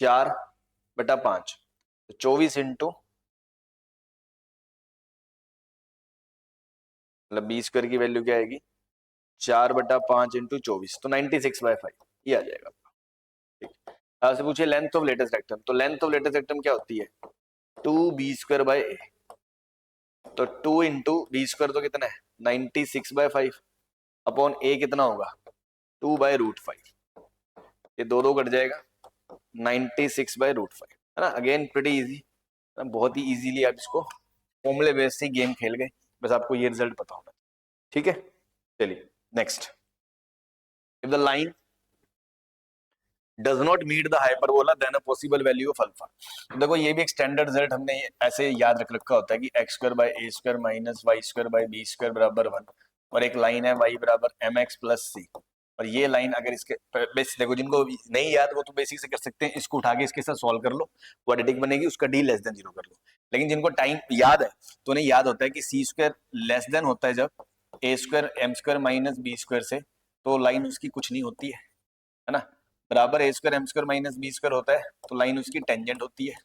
4/5, तो 24 इंटू मतलब बी स्क्वायर की वैल्यू क्या आएगी 4/5 इंटू 24, तो 96/5 ये आ जाएगा। ठीक, आपसे पूछिए लेंथ ऑफ लेटेस्ट रेक्टम, तो लेंथ ऑफ लेटेस्ट रेक्टम क्या होती है 2b स्क्वायर बाय ए, तो 2 इंटू बी स्क्वायर तो कितना है 96/5 अपॉन ए कितना होगा 2/√5, ये दो दो कट जाएगा 96/√5 है ना। अगेन प्रीटी इजी, बहुत ही इजीली आप इसको फॉर्मूले बेस से गेम खेल गए, बस आपको ये रिजल्ट पता होना, ठीक है। चलिए next, if the line does not meet the hyperbola then a possible value of alpha. देखो ये भी एक स्टैंडर्ड रिजल्ट हमने ऐसे याद रख रखा होता है कि x square by A square minus y square by B square बराबर 1 और एक लाइन है y बराबर एम एक्स प्लस सी, और ये लाइन अगर इसके बेसिक देखो जिनको नहीं याद वो तो बेसिक से कर सकते हैं, इसको उठा के इसके साथ सॉल्व कर लो, क्वाड्रेटिक बनेगी, उसका d लेस देन 0 कर लो। लेकिन जिनको टाइम याद है तो उन्हें याद होता है कि सी स्क्वायर लेस देन होता है जब A square M square minus B square से, तो लाइन उसकी कुछ नहीं होती है ना, बराबर A square M square minus B square होता है तो लाइन उसकी टेंजेंट होती है,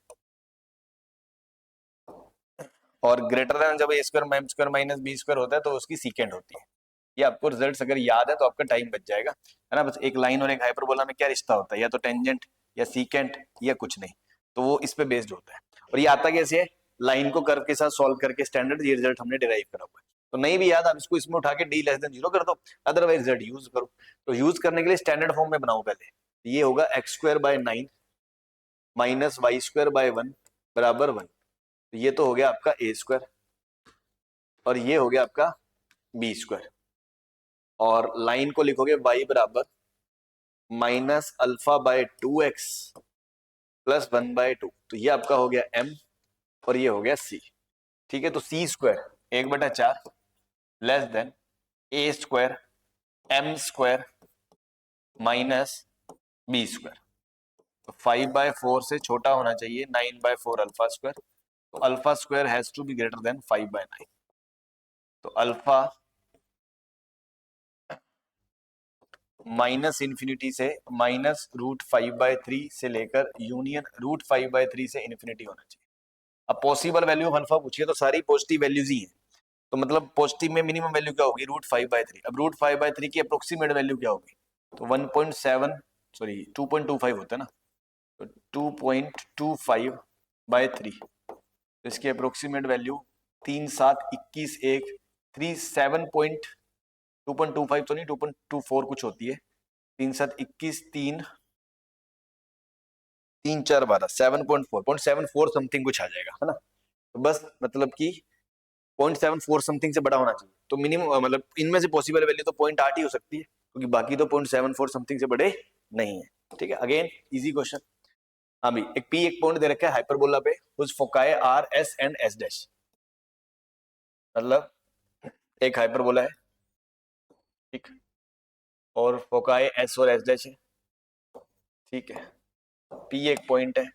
और ग्रेटर देन जब A square M square minus B square होता है तो उसकी सीकेंट होती है। ये आपको रिजल्ट्स अगर याद है तो आपका टाइम बच जाएगा, है ना। बस एक लाइन और एक हाइपरबोला में क्या रिश्ता होता है, या तो टेंजेंट या सीकेंट या कुछ नहीं, तो वो इस पे बेस्ड होता है। और ये आता कैसे है, लाइन को कर्व के साथ सॉल्व करके स्टैंडर्ड ये रिजल्ट हमने डिराइव करा हुआ है। तो नहीं भी याद आप इसको इसमें उठा के d लेस देन 0 कर दो, अदरवाइज रिजल्ट यूज करो। तो यूज करने के लिए स्टैंडर्ड फॉर्म में बनाओ पहले, ये होगा x square by 9 minus y square by 1 बराबर 1, तो ये तो हो गया आपका ए स्क्वायर और ये हो गया आपका बी स्क्वायर, और लाइन को लिखोगे y बराबर minus alpha by 2x plus 1/2, तो ये आपका हो गया m और ये हो गया c, ठीक है। तो c square 1/4 less than a square m square minus b square, तो 5/4 से छोटा होना चाहिए 9/4 अल्फा स्क्वायर, तो alpha square has to be greater than 5/9, तो अल्फा माइनस इन्फिनिटी से माइनस √5/3 से लेकर यूनियन √5/3 से इन्फिनिटी होना चाहिए। अब पॉसिबल वैल्यू ऑफ अल्फा पूछिए तो सारी पॉजिटिव वैल्यूज ही हैं, तो मतलब पॉजिटिव में मिनिमम वैल्यू क्या होगी √5/3, अब √5/3 की अप्रोक्सीमेट वैल्यू क्या होगी, तो 2.25 होता है ना, तो 2.25/3, तो इसकी अप्रोक्सीमेट वैल्यू 3 7 21 1 2.25 तो नहीं 2.24 कुछ होती है, 3 7 21 3 3 4 12 7.4 समथिंग कुछ आ जाएगा, है ना। तो बस मतलब कि 0.74 समथिंग से बड़ा होना चाहिए, तो मिनिमम मतलब इनमें से पॉसिबल वैल्यू तो 0.8 ही हो सकती है, क्योंकि बाकी तो 0.74 समथिंग से बड़े नहीं है। ठीक है, अगेन इजी क्वेश्चन। अभी एक पी एक पॉइंट दे रखा है हाइपरबोला पे, उस foci R S and S dash, मतलब एक हाइपरबोला है, ठीक, और फोकाई एस और एस डैश है, ठीक है, पी एक पॉइंट है,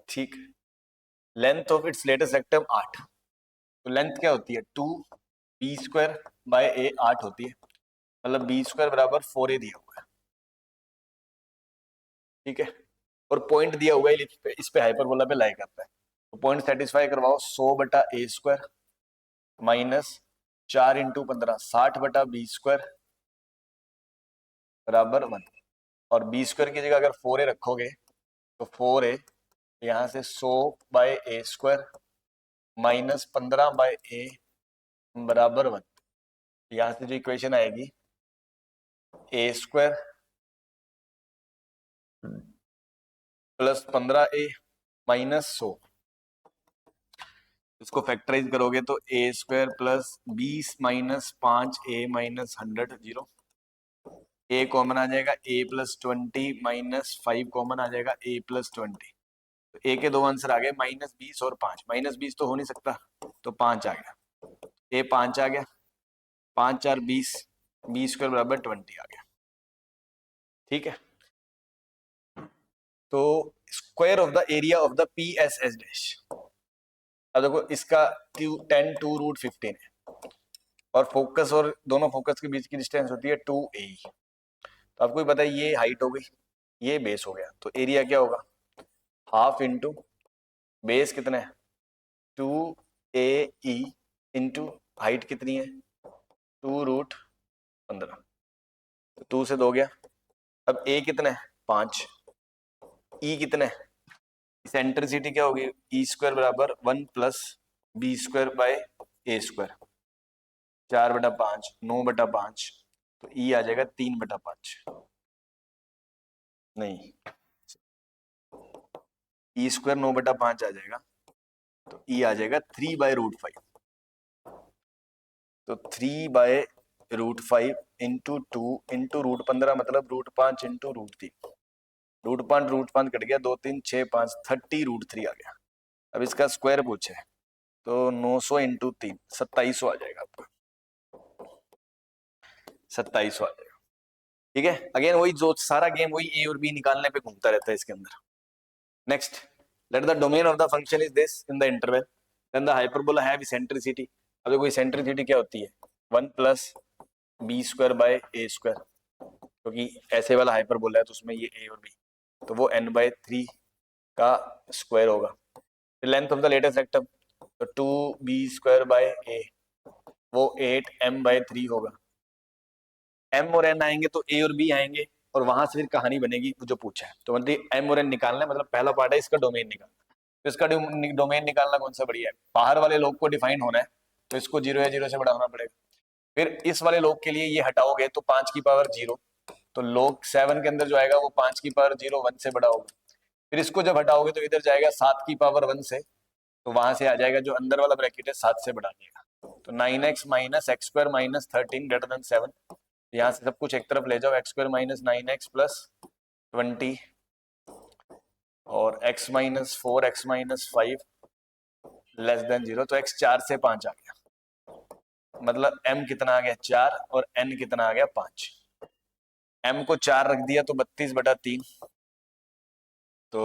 ठीक, length of its latus rectum 8, तो लेंथ क्या होती है 2b² बाय ए 8 होती है, मतलब b² बराबर 4a दिया हुआ है, ठीक है, और पॉइंट दिया हुआ है इस पे हाइपरबोला पे लाई करता है, तो पॉइंट सेटिस्फाई करवाओ 100/a² माइनस 4 × 15 60/b² बराबर 1, और b² की जगह अगर 4a रखोगे तो 4a यहाँ से 100/a² माइनस 15/a बराबर 1, यहाँ से जो इक्वेशन आएगी a² प्लस 15a माइनस 100, इसको फैक्टराइज करोगे तो a² plus 20 minus 5a minus 100 0, a common आ जाएगा a प्लस 20 माइनस 5 कॉमन आ जाएगा a प्लस 20, तो a के दो आंसर आ गए -20 और 5, -20 तो हो नहीं सकता तो 5 आ गया, a 5 आ गया, 5 4 20, b² बराबर 20 आ गया, ठीक है। तो square of the area of the P S S dash, अब देखो इसका 10 2√15 है, और फोकस और दोनों फोकस के बीच की डिस्टेंस होती है 2a, तो आपको पता है ये हाइट हो गई, ये बेस हो गया, तो एरिया क्या होगा हाफ इंटू बेस कितना है 2ae इंटू हाइट कितनी है 2√15, तो 2 से 2 गया, अब a कितना है 5, e कितना है, सेंट्रिसिटी क्या होगी e² बराबर 1 प्लस b² बाय a², 4/5 9/5, तो e आ जाएगा 3/5, नहीं e² 9/5 आ जाएगा, तो e आ जाएगा 3/√5, तो 3/√5 इंटू 2 इंटू √15 मतलब √5 इंटू √3, √5 कट गया, 2 3 6 5 30√3 आ गया। अब इसका स्क्वायर पूछे तो 900 इंटू 3 2700 आ जाएगा आपका, 2700 आ जाएगा, ठीक है। अगेन वही जो सारा गेम वही ए और बी निकालने पे घूमता रहता है इसके अंदर। Next, let the domain of the function is this in the interval, then the hyperbola have eccentricity, अब देखो इसेंट्रिसिटी क्या होती है 1 प्लस b² बाय a², क्योंकि ऐसे वाला हाइपरबोला है तो उसमें ये a और b, तो वो n/3 का स्क्वायर होगा, length of the latus rectum तो 2b² बाय a, वो 8m/3 होगा, m और n आएंगे तो a और b आएंगे, और वहां से फिर कहानी बनेगी जो पूछा है, तो मतलब m और n निकालना है, मतलब पहला पार्ट है इसका डोमेन निकालना, तो इसका डोमेन निकालना कौन सा बढ़िया है, बाहर वाले लोग को डिफाइन होना है तो इसको 0 या 0 से बढ़ाना पड़ेगा, फिर इस वाले लोग के लिए ये हटाओगे तो 5 की पावर 0, तो लोग 7 के अंदर जो आएगा वो 5 की पावर 0 1 से बड़ा होगा, फिर इसको जब हटाओगे तो इधर जाएगा 7 की पावर 1 से, तो वहां से आ जाएगा जो अंदर वाला ब्रैकेट है 7 से बढ़ा देगा, तो 9x minus x² minus 13 greater than 7, यहाँ से सब कुछ एक तरफ ले जाओ, x² माइनस 9x प्लस 20 और x minus 4 x minus 5 less than 0, तो x 4 से 5 आ गया, मतलब m कितना आ गया 4 और n कितना आ गया 5, m को 4 रख दिया तो 32/3, तो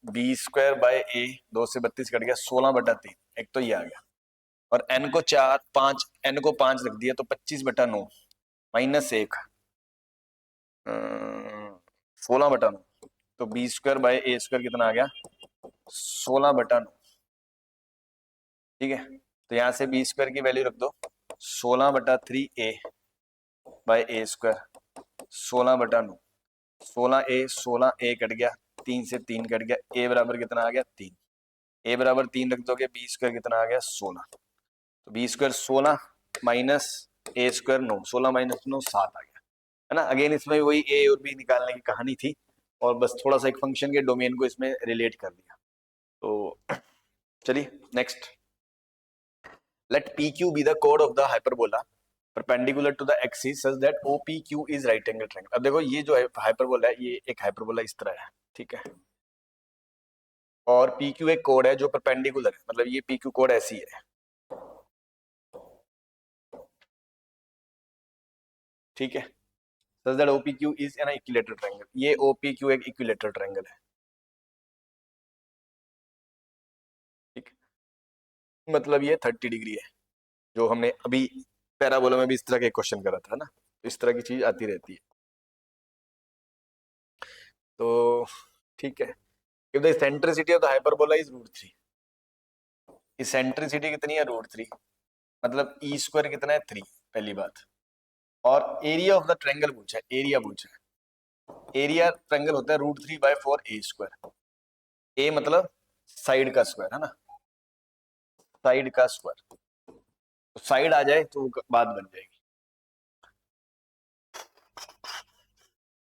b² बाय a 2 से 32 कट गया 16/3, एक तो ये आ गया, और n को 4 5 n को 5 रख दिया तो 25/9 माइनस 1 16/9, तो b² बाय a² कितना आ गया 16/9, ठीक है, तो यहां से b² की वैल्यू रख दो 16/3a bye a², 16/9, 16a 16a cut गया, 3 से 3 कट गया, a बराबर कितना आ गया 3, a बराबर 3 रख दोगे b² कितना आ गया 16, तो b² 16 माइनस a² 9, 16 माइनस 9 7 आ गया, है ना। अगेन इसमें वही a और b निकालने की कहानी थी, और बस थोड़ा सा एक फंक्शन के डोमेन को इसमें रिलेट कर दिया, तो चलिए next, let PQ be the कोड of the hyperbola perpendicular to the axis such that OPQ is right angle triangle. अब देखो ये जो है हाइपरबोला है, ये एक हाइपरबोला इस तरह है, ठीक है, और PQ एक कोड है जो परपेंडिकुलर है, मतलब ये PQ कोड ऐसी है, ठीक है, सच that OPQ is an equilateral triangle. ये OPQ एक इक्विलेटरल ट्रायंगल है, ठीक, मतलब ये 30 डिग्री है, जो हमने अभी पैराबोला में भी इस तरह के क्वेश्चन करा था ना, इस तरह की चीज आती रहती है। तो ठीक है, if the eccentricity of the hyperbola is √3, eccentricity कितनी है √3, मतलब ई स्क्वायर कितना है 3, पहली बात। और एरिया ऑफ द ट्रायंगल पूछा है, एरिया पूछा है, एरिया ट्रायंगल होता है √3/4 a²। ए मतलब साइड का स्क्वायर है ना, साइड का स्क्वायर, तो साइड आ जाए तो बात बन जाएगी।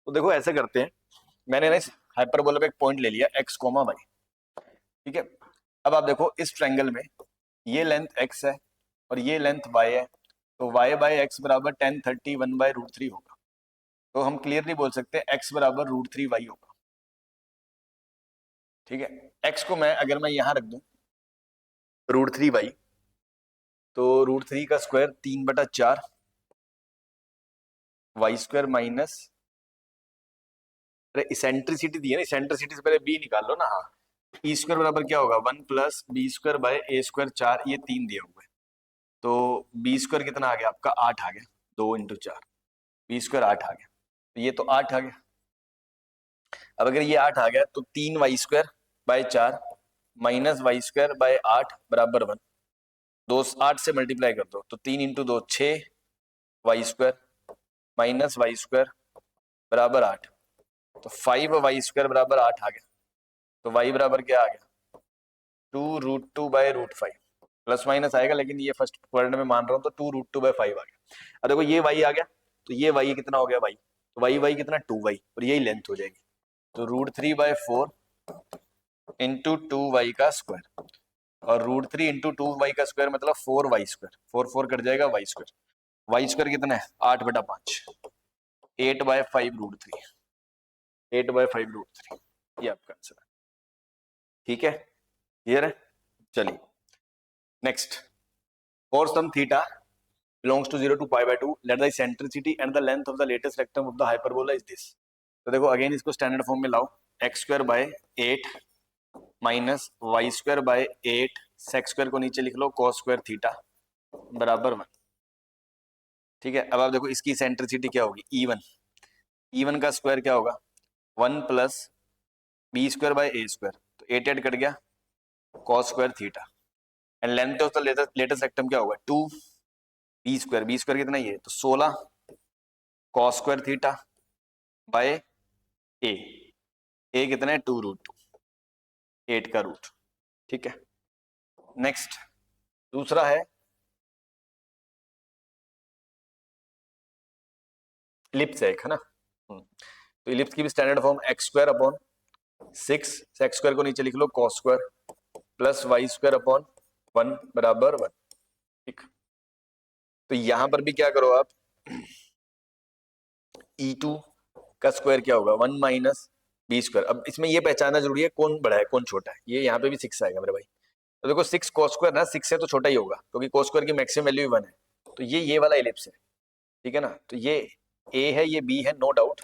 तो देखो ऐसे करते हैं, मैंने ना इस हाइपरबोला पे एक पॉइंट ले लिया x, y, ठीक है। अब आप देखो इस ट्रायंगल में ये लेंथ x है और ये लेंथ y है, तो y/x बराबर tan 30 1/√3 होगा। तो हम क्लियरली बोल सकते हैं x बराबर √3y होगा, ठीक है। x को मैं अगर मैं यहां रख दूं √3y, तो √3 का स्क्वायर 3/4 y² माइनस, अरे इसेंट्रिसिटी दी है ना, इसेंट्रिसिटी से पहले b निकाल लो ना, हाँ, e² बराबर क्या होगा 1+b²/a², 4, ये 3 दिया हुआ है, तो b² कितना आ गया आपका 8 आ गया, 2 × 4, b² 8 आ गया, तो ये तो 8 आ गया। अब अगर ये 8 आ गया तो 3y²/4 माइनस y²/8 बराबर 1, 2 8 से मल्टीप्लाई कर दो, तो 3 × 2 6y² माइनस y² बराबर 8, तो 5y² बराबर 8 आ गया, तो y बराबर क्या आ गया 2√2/5, प्लस माइनस आएगा लेकिन ये फर्स्ट वर्ड में मान रहा हूं, तो 2√2/5 आ गया। अब देखो ये y आ गया, तो ये y कितना हो गया y, तो y कितना 2y, और यही लेंथ हो जाएगी, तो √3/4 इंटू 2y का स्क्वायर, और √3 इंटू 2y का स्क्वायर मतलब 4y², 4 कट जाएगा y² कितना है 8/5, 8/5√3, 8/5√3, ये आपका आंसर है, ठीक है, क्लियर है। चलिए next, for some theta belongs to 0 to π/2, let the eccentricity and the length of the latest rectum of the hyperbola is this। तो देखो अगेन इसको स्टैंडर्ड फॉर्म में लाओ, x²/8 माइनस y²/8 sec² को नीचे लिख लो cos² थीटा बराबर 1, ठीक है। अब आप देखो इसकी सेंट्रिसिटी क्या होगी E1 का स्क्वायर क्या होगा 1 + b²/a², तो 8 कट गया cos² theta, and length of the latus rectum क्या होगा 2 b² कितना ये, तो 16 cos² थीटा बाय a कितना है 2√2, 8 का रूट, ठीक है। नेक्स्ट दूसरा है इलिप्स है एक, है ना, तो इलिप्स की भी स्टैंडर्ड फॉर्म x²/6, sec² को नीचे लिख लो cos² प्लस y²/1 बराबर 1, ठीक। तो यहां पर भी क्या करो आप, E2 का स्क्वायर क्या होगा 1 माइनस b²। अब इसमें ये पहचानना जरूरी है कौन बड़ा है कौन छोटा है, ये यहाँ पे भी 6 आएगा मेरे भाई, तो देखो 6 cos² ना 6 से तो छोटा ही होगा क्योंकि cos² की मैक्सिमम वैल्यू 1 है, तो ये वाला इलिप्स है, ठीक है ना, तो ये a है ये b है नो डाउट,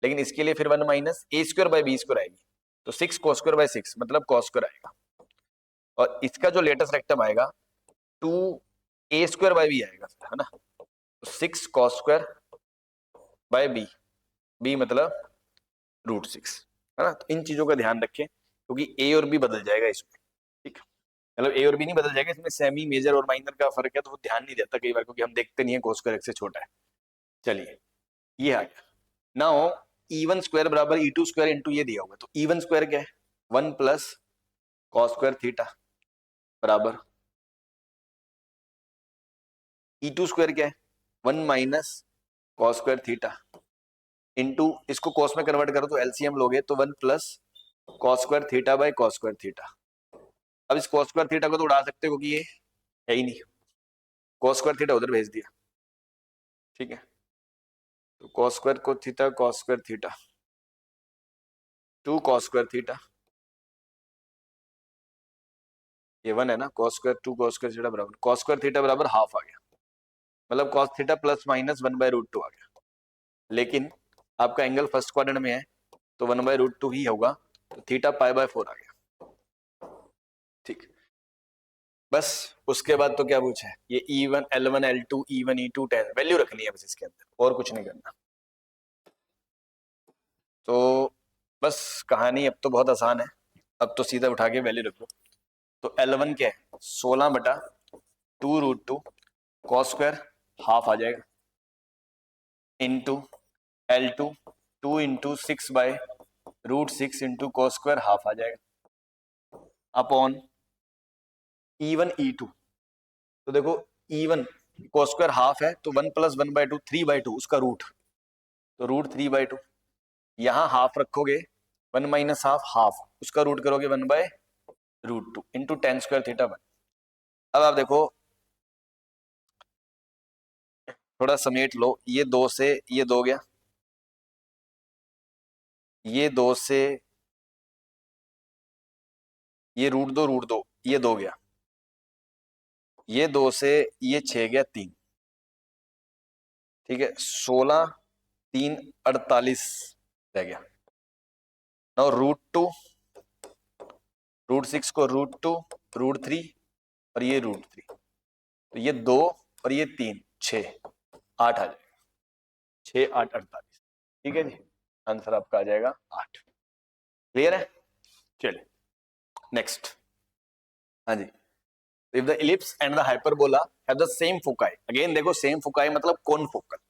लेकिन इसके लिए फिर 1 माइनस a²/b² आएगी, तो 6 cos²/6 मतलब cos² आएगा, और इसका जो लेटेस्ट रेक्टम आएगा 2 a²/b आएगा, है ना, तो 6 cos²/b, b मतलब √6, है ना। तो इन चीजों का ध्यान रखें क्योंकि a और b बदल जाएगा इसमें, ठीक, मतलब a और b नहीं बदल जाएगा, इसमें सेमी मेजर और माइनर का फर्क है, तो वो ध्यान नहीं देता कई बार क्योंकि हम देखते नहीं है cos² x से छोटा है। चलिए ये आ गया, नाउ E1² बराबर E2² इंटू ये दिया हुआ, तो E1² क्या है 1 + cos² थीटा बराबर, E2² क्या है 1 माइनस cos² थीटा इंटू, इसको cos में कन्वर्ट करो तो एलसीएम लोगे तो 1 + cos² theta by cos² theta. अब इस cos² थीटा को तो उड़ा सकते हो क्योंकि ये है ही नहीं, cos² थीटा उधर भेज दिया, ठीक है, तो cos स्क्वायर को theta cos square theta 2 cos square theta, ये 1 है ना, cos square 2 cos square theta बराबर cos स्क्वायर थीटा बराबर हाफ आ गया, मतलब cos थीटा प्लस माइनस 1/√2 आ गया। लेकिन आपका एंगल फर्स्ट क्वाड्रेंट में है तो 1/√2 ही होगा, तो थीटा π/4 आ गया। ठीक, बस उसके बाद तो क्या पूछा है, ये E1 L1 L2 E1 E2 10 value रखनी है बस इसके अंदर, और कुछ नहीं करना। तो बस कहानी अब तो बहुत आसान है, अब तो सीधा उठा के वैल्यू रख लो। तो L1 क्या है 16/2√2 cos स्क्वायर हाफ आ जाएगा, into L2 2 into 6/√6 into cos square half आ जाएगा, अपॉन E1 E2। तो देखो E1 cos स्क्वायर हाफ है तो 1 + 1/2 3/2 उसका रूट, तो √3/2, यहाँ हाफ रखोगे 1 - हाफ हाफ, उसका रूट करोगे 1/√2 इंटू tan स्क्वायर थीटा 1। अब आप देखो थोड़ा समेट लो, ये 2 से ये 2 गया, ये 2 से ये √2 ये 2 गया, ये 2 से ये 6 गया 3, ठीक है 16 3 48 रह गया। नाउ √2 √6 को √2 √3 और ये √3, तो ये 2 और ये 3 6 8 आ जाएगा, 6 8 48, ठीक है जी, आंसर आपका आ जाएगा 8। क्लियर है, चलिए नेक्स्ट। हाँ जी, if the ellipse and the hyperbola have the same foci, again देखो सेम फोकाई मतलब कौन फोकल है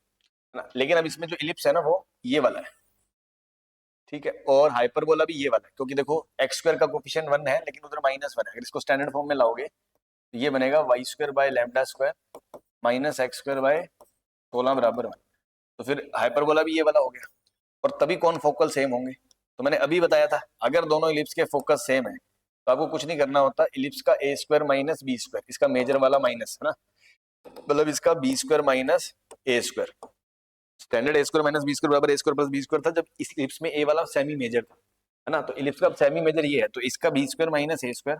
ना, लेकिन अब इसमें जो इलिप्स है ना वो ये वाला है, ठीक है, और हाइपरबोला भी ये वाला है, क्योंकि देखो एक्स स्क्वायर का कोफिशिएंट 1 है लेकिन उधर -1 है, अगर इसको स्टैंडर्ड फॉर्म में लाओगे तो ये बनेगा y² माइनस x² बराबर 1, तो फिर हाइपरबोला भी ये वाला हो गया, और तभी कौन फोकल सेम होंगे। तो मैंने अभी बताया था अगर दोनों इलिप्स के फोकस सेम है तो आपको कुछ नहीं करना होता, इलिप्स का a² माइनस b², इसका मेजर वाला माइनस है ना, मतलब इसका b² minus a², standard a² minus b² बराबर a² प्लस b² था जब इस इलिप्स में a वाला सेमी मेजर था, है ना, तो इलिप्स का सेमी मेजर ये है, तो इसका b² माइनस a²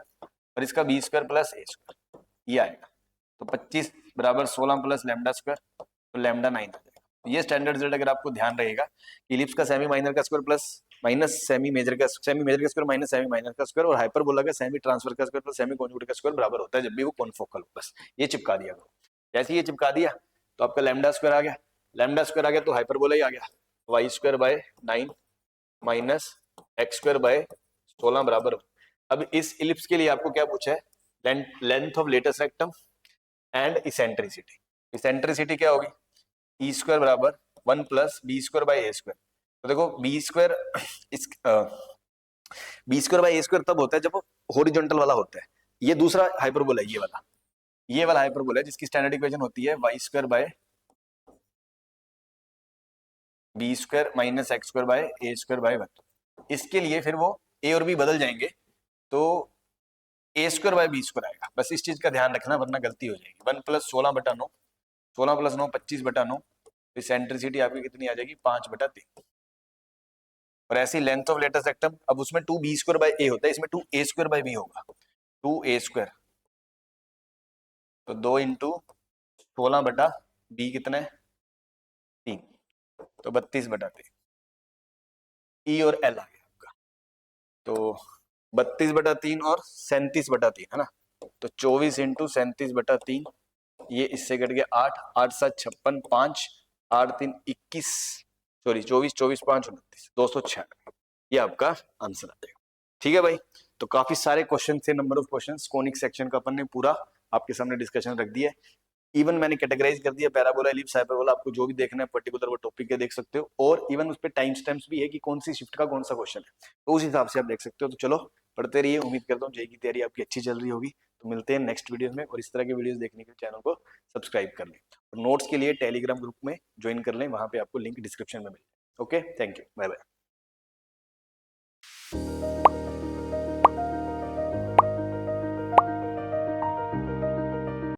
और इसका b² प्लस a², ये आएगा, तो 25 बराबर 16 प्लस λ², तो λ 9 आ जाएगा। ये स्टैंडर्ड रिजल्ट अगर आपको ध्यान रहेगा, इलिप्स का सेमी माइनर का square plus minus semi major का स्क्वायर माइनस सेमी माइनर का स्क्वायर, और हाइपरबोला का सेमी ट्रांसफर का स्क्वायर प्लस सेमी कॉन्जुगेट का स्क्वायर बराबर होता है जब भी वो कॉन्फोकल हो। बस ये चिपका दिया करो, जैसे ये चिपका दिया तो आपका λ² आ गया, λ² आ गया तो हाइपरबोला ही आ गया, y²/9 माइनस x²/16 बराबर। अब इस इलिप्स के लिए आपको क्या पूछा है, length of latus rectum and eccentricity. Eccentricity क्या होगी, E² बराबर 1 + b²/a²। तो देखो b² इस b²/a² तब होता है जब वो हॉरिजॉन्टल वाला होता है, ये दूसरा हाइपरबोला है, ये वाला हाइपरबोला है जिसकी स्टैंडर्ड इक्वेशन होती है y²/b² माइनस x²/a²/1। इसके लिए फिर वो a और b बदल जाएंगे तो a²/b² आएगा, बस इस चीज का ध्यान रखना वरना गलती हो जाएगी। 1 + 16/9, 16 + 9 25/9, इसेंट्रिसिटी आपकी कितनी आ जाएगी 5/3। और ऐसी लेंथ ऑफ लेटेस्ट रेक्टम, अब उसमें 2b²/a होता है, इसमें 2a²/b होगा, 2a², तो 2 इंटू 16/b कितना है 3, तो 32/3, ई और एल आ गया आपका, तो 32/3 और 37/3 है ना, तो 24 इंटू 37/3, ये इससे कट गया 8, 8 7 56, 5 8 3 21, सॉरी 24 24 5 29, 296, ये आपका आंसर आ जाएगा। ठीक है भाई, तो काफी सारे क्वेश्चन थे, number of questions conic section का अपन ने पूरा आपके सामने डिस्कशन रख दिया है, इवन मैंने कैटेगराइज कर दिया पैराबोला एलिप्स हाइपरबोला, आपको जो भी देखना है पर्टिकुलर वो टॉपिक के देख सकते हो, और इवन उस पे टाइम स्टैम्प्स भी है कि कौन सी शिफ्ट का कौन सा क्वेश्चन है, तो उस हिसाब से आप देख सकते हो। तो चलो पढ़ते रहिए, उम्मीद करता हूँ जेईई की तैयारी आपकी अच्छी चल रही होगी, तो मिलते हैं नेक्स्ट वीडियो में, और इस तरह के वीडियोस देखने के लिए चैनल को सब्सक्राइब कर लें, और नोट्स के लिए टेलीग्राम ग्रुप में ज्वाइन कर लें, वहां पे आपको लिंक डिस्क्रिप्शन में मिलेगा। Okay, thank you, bye bye.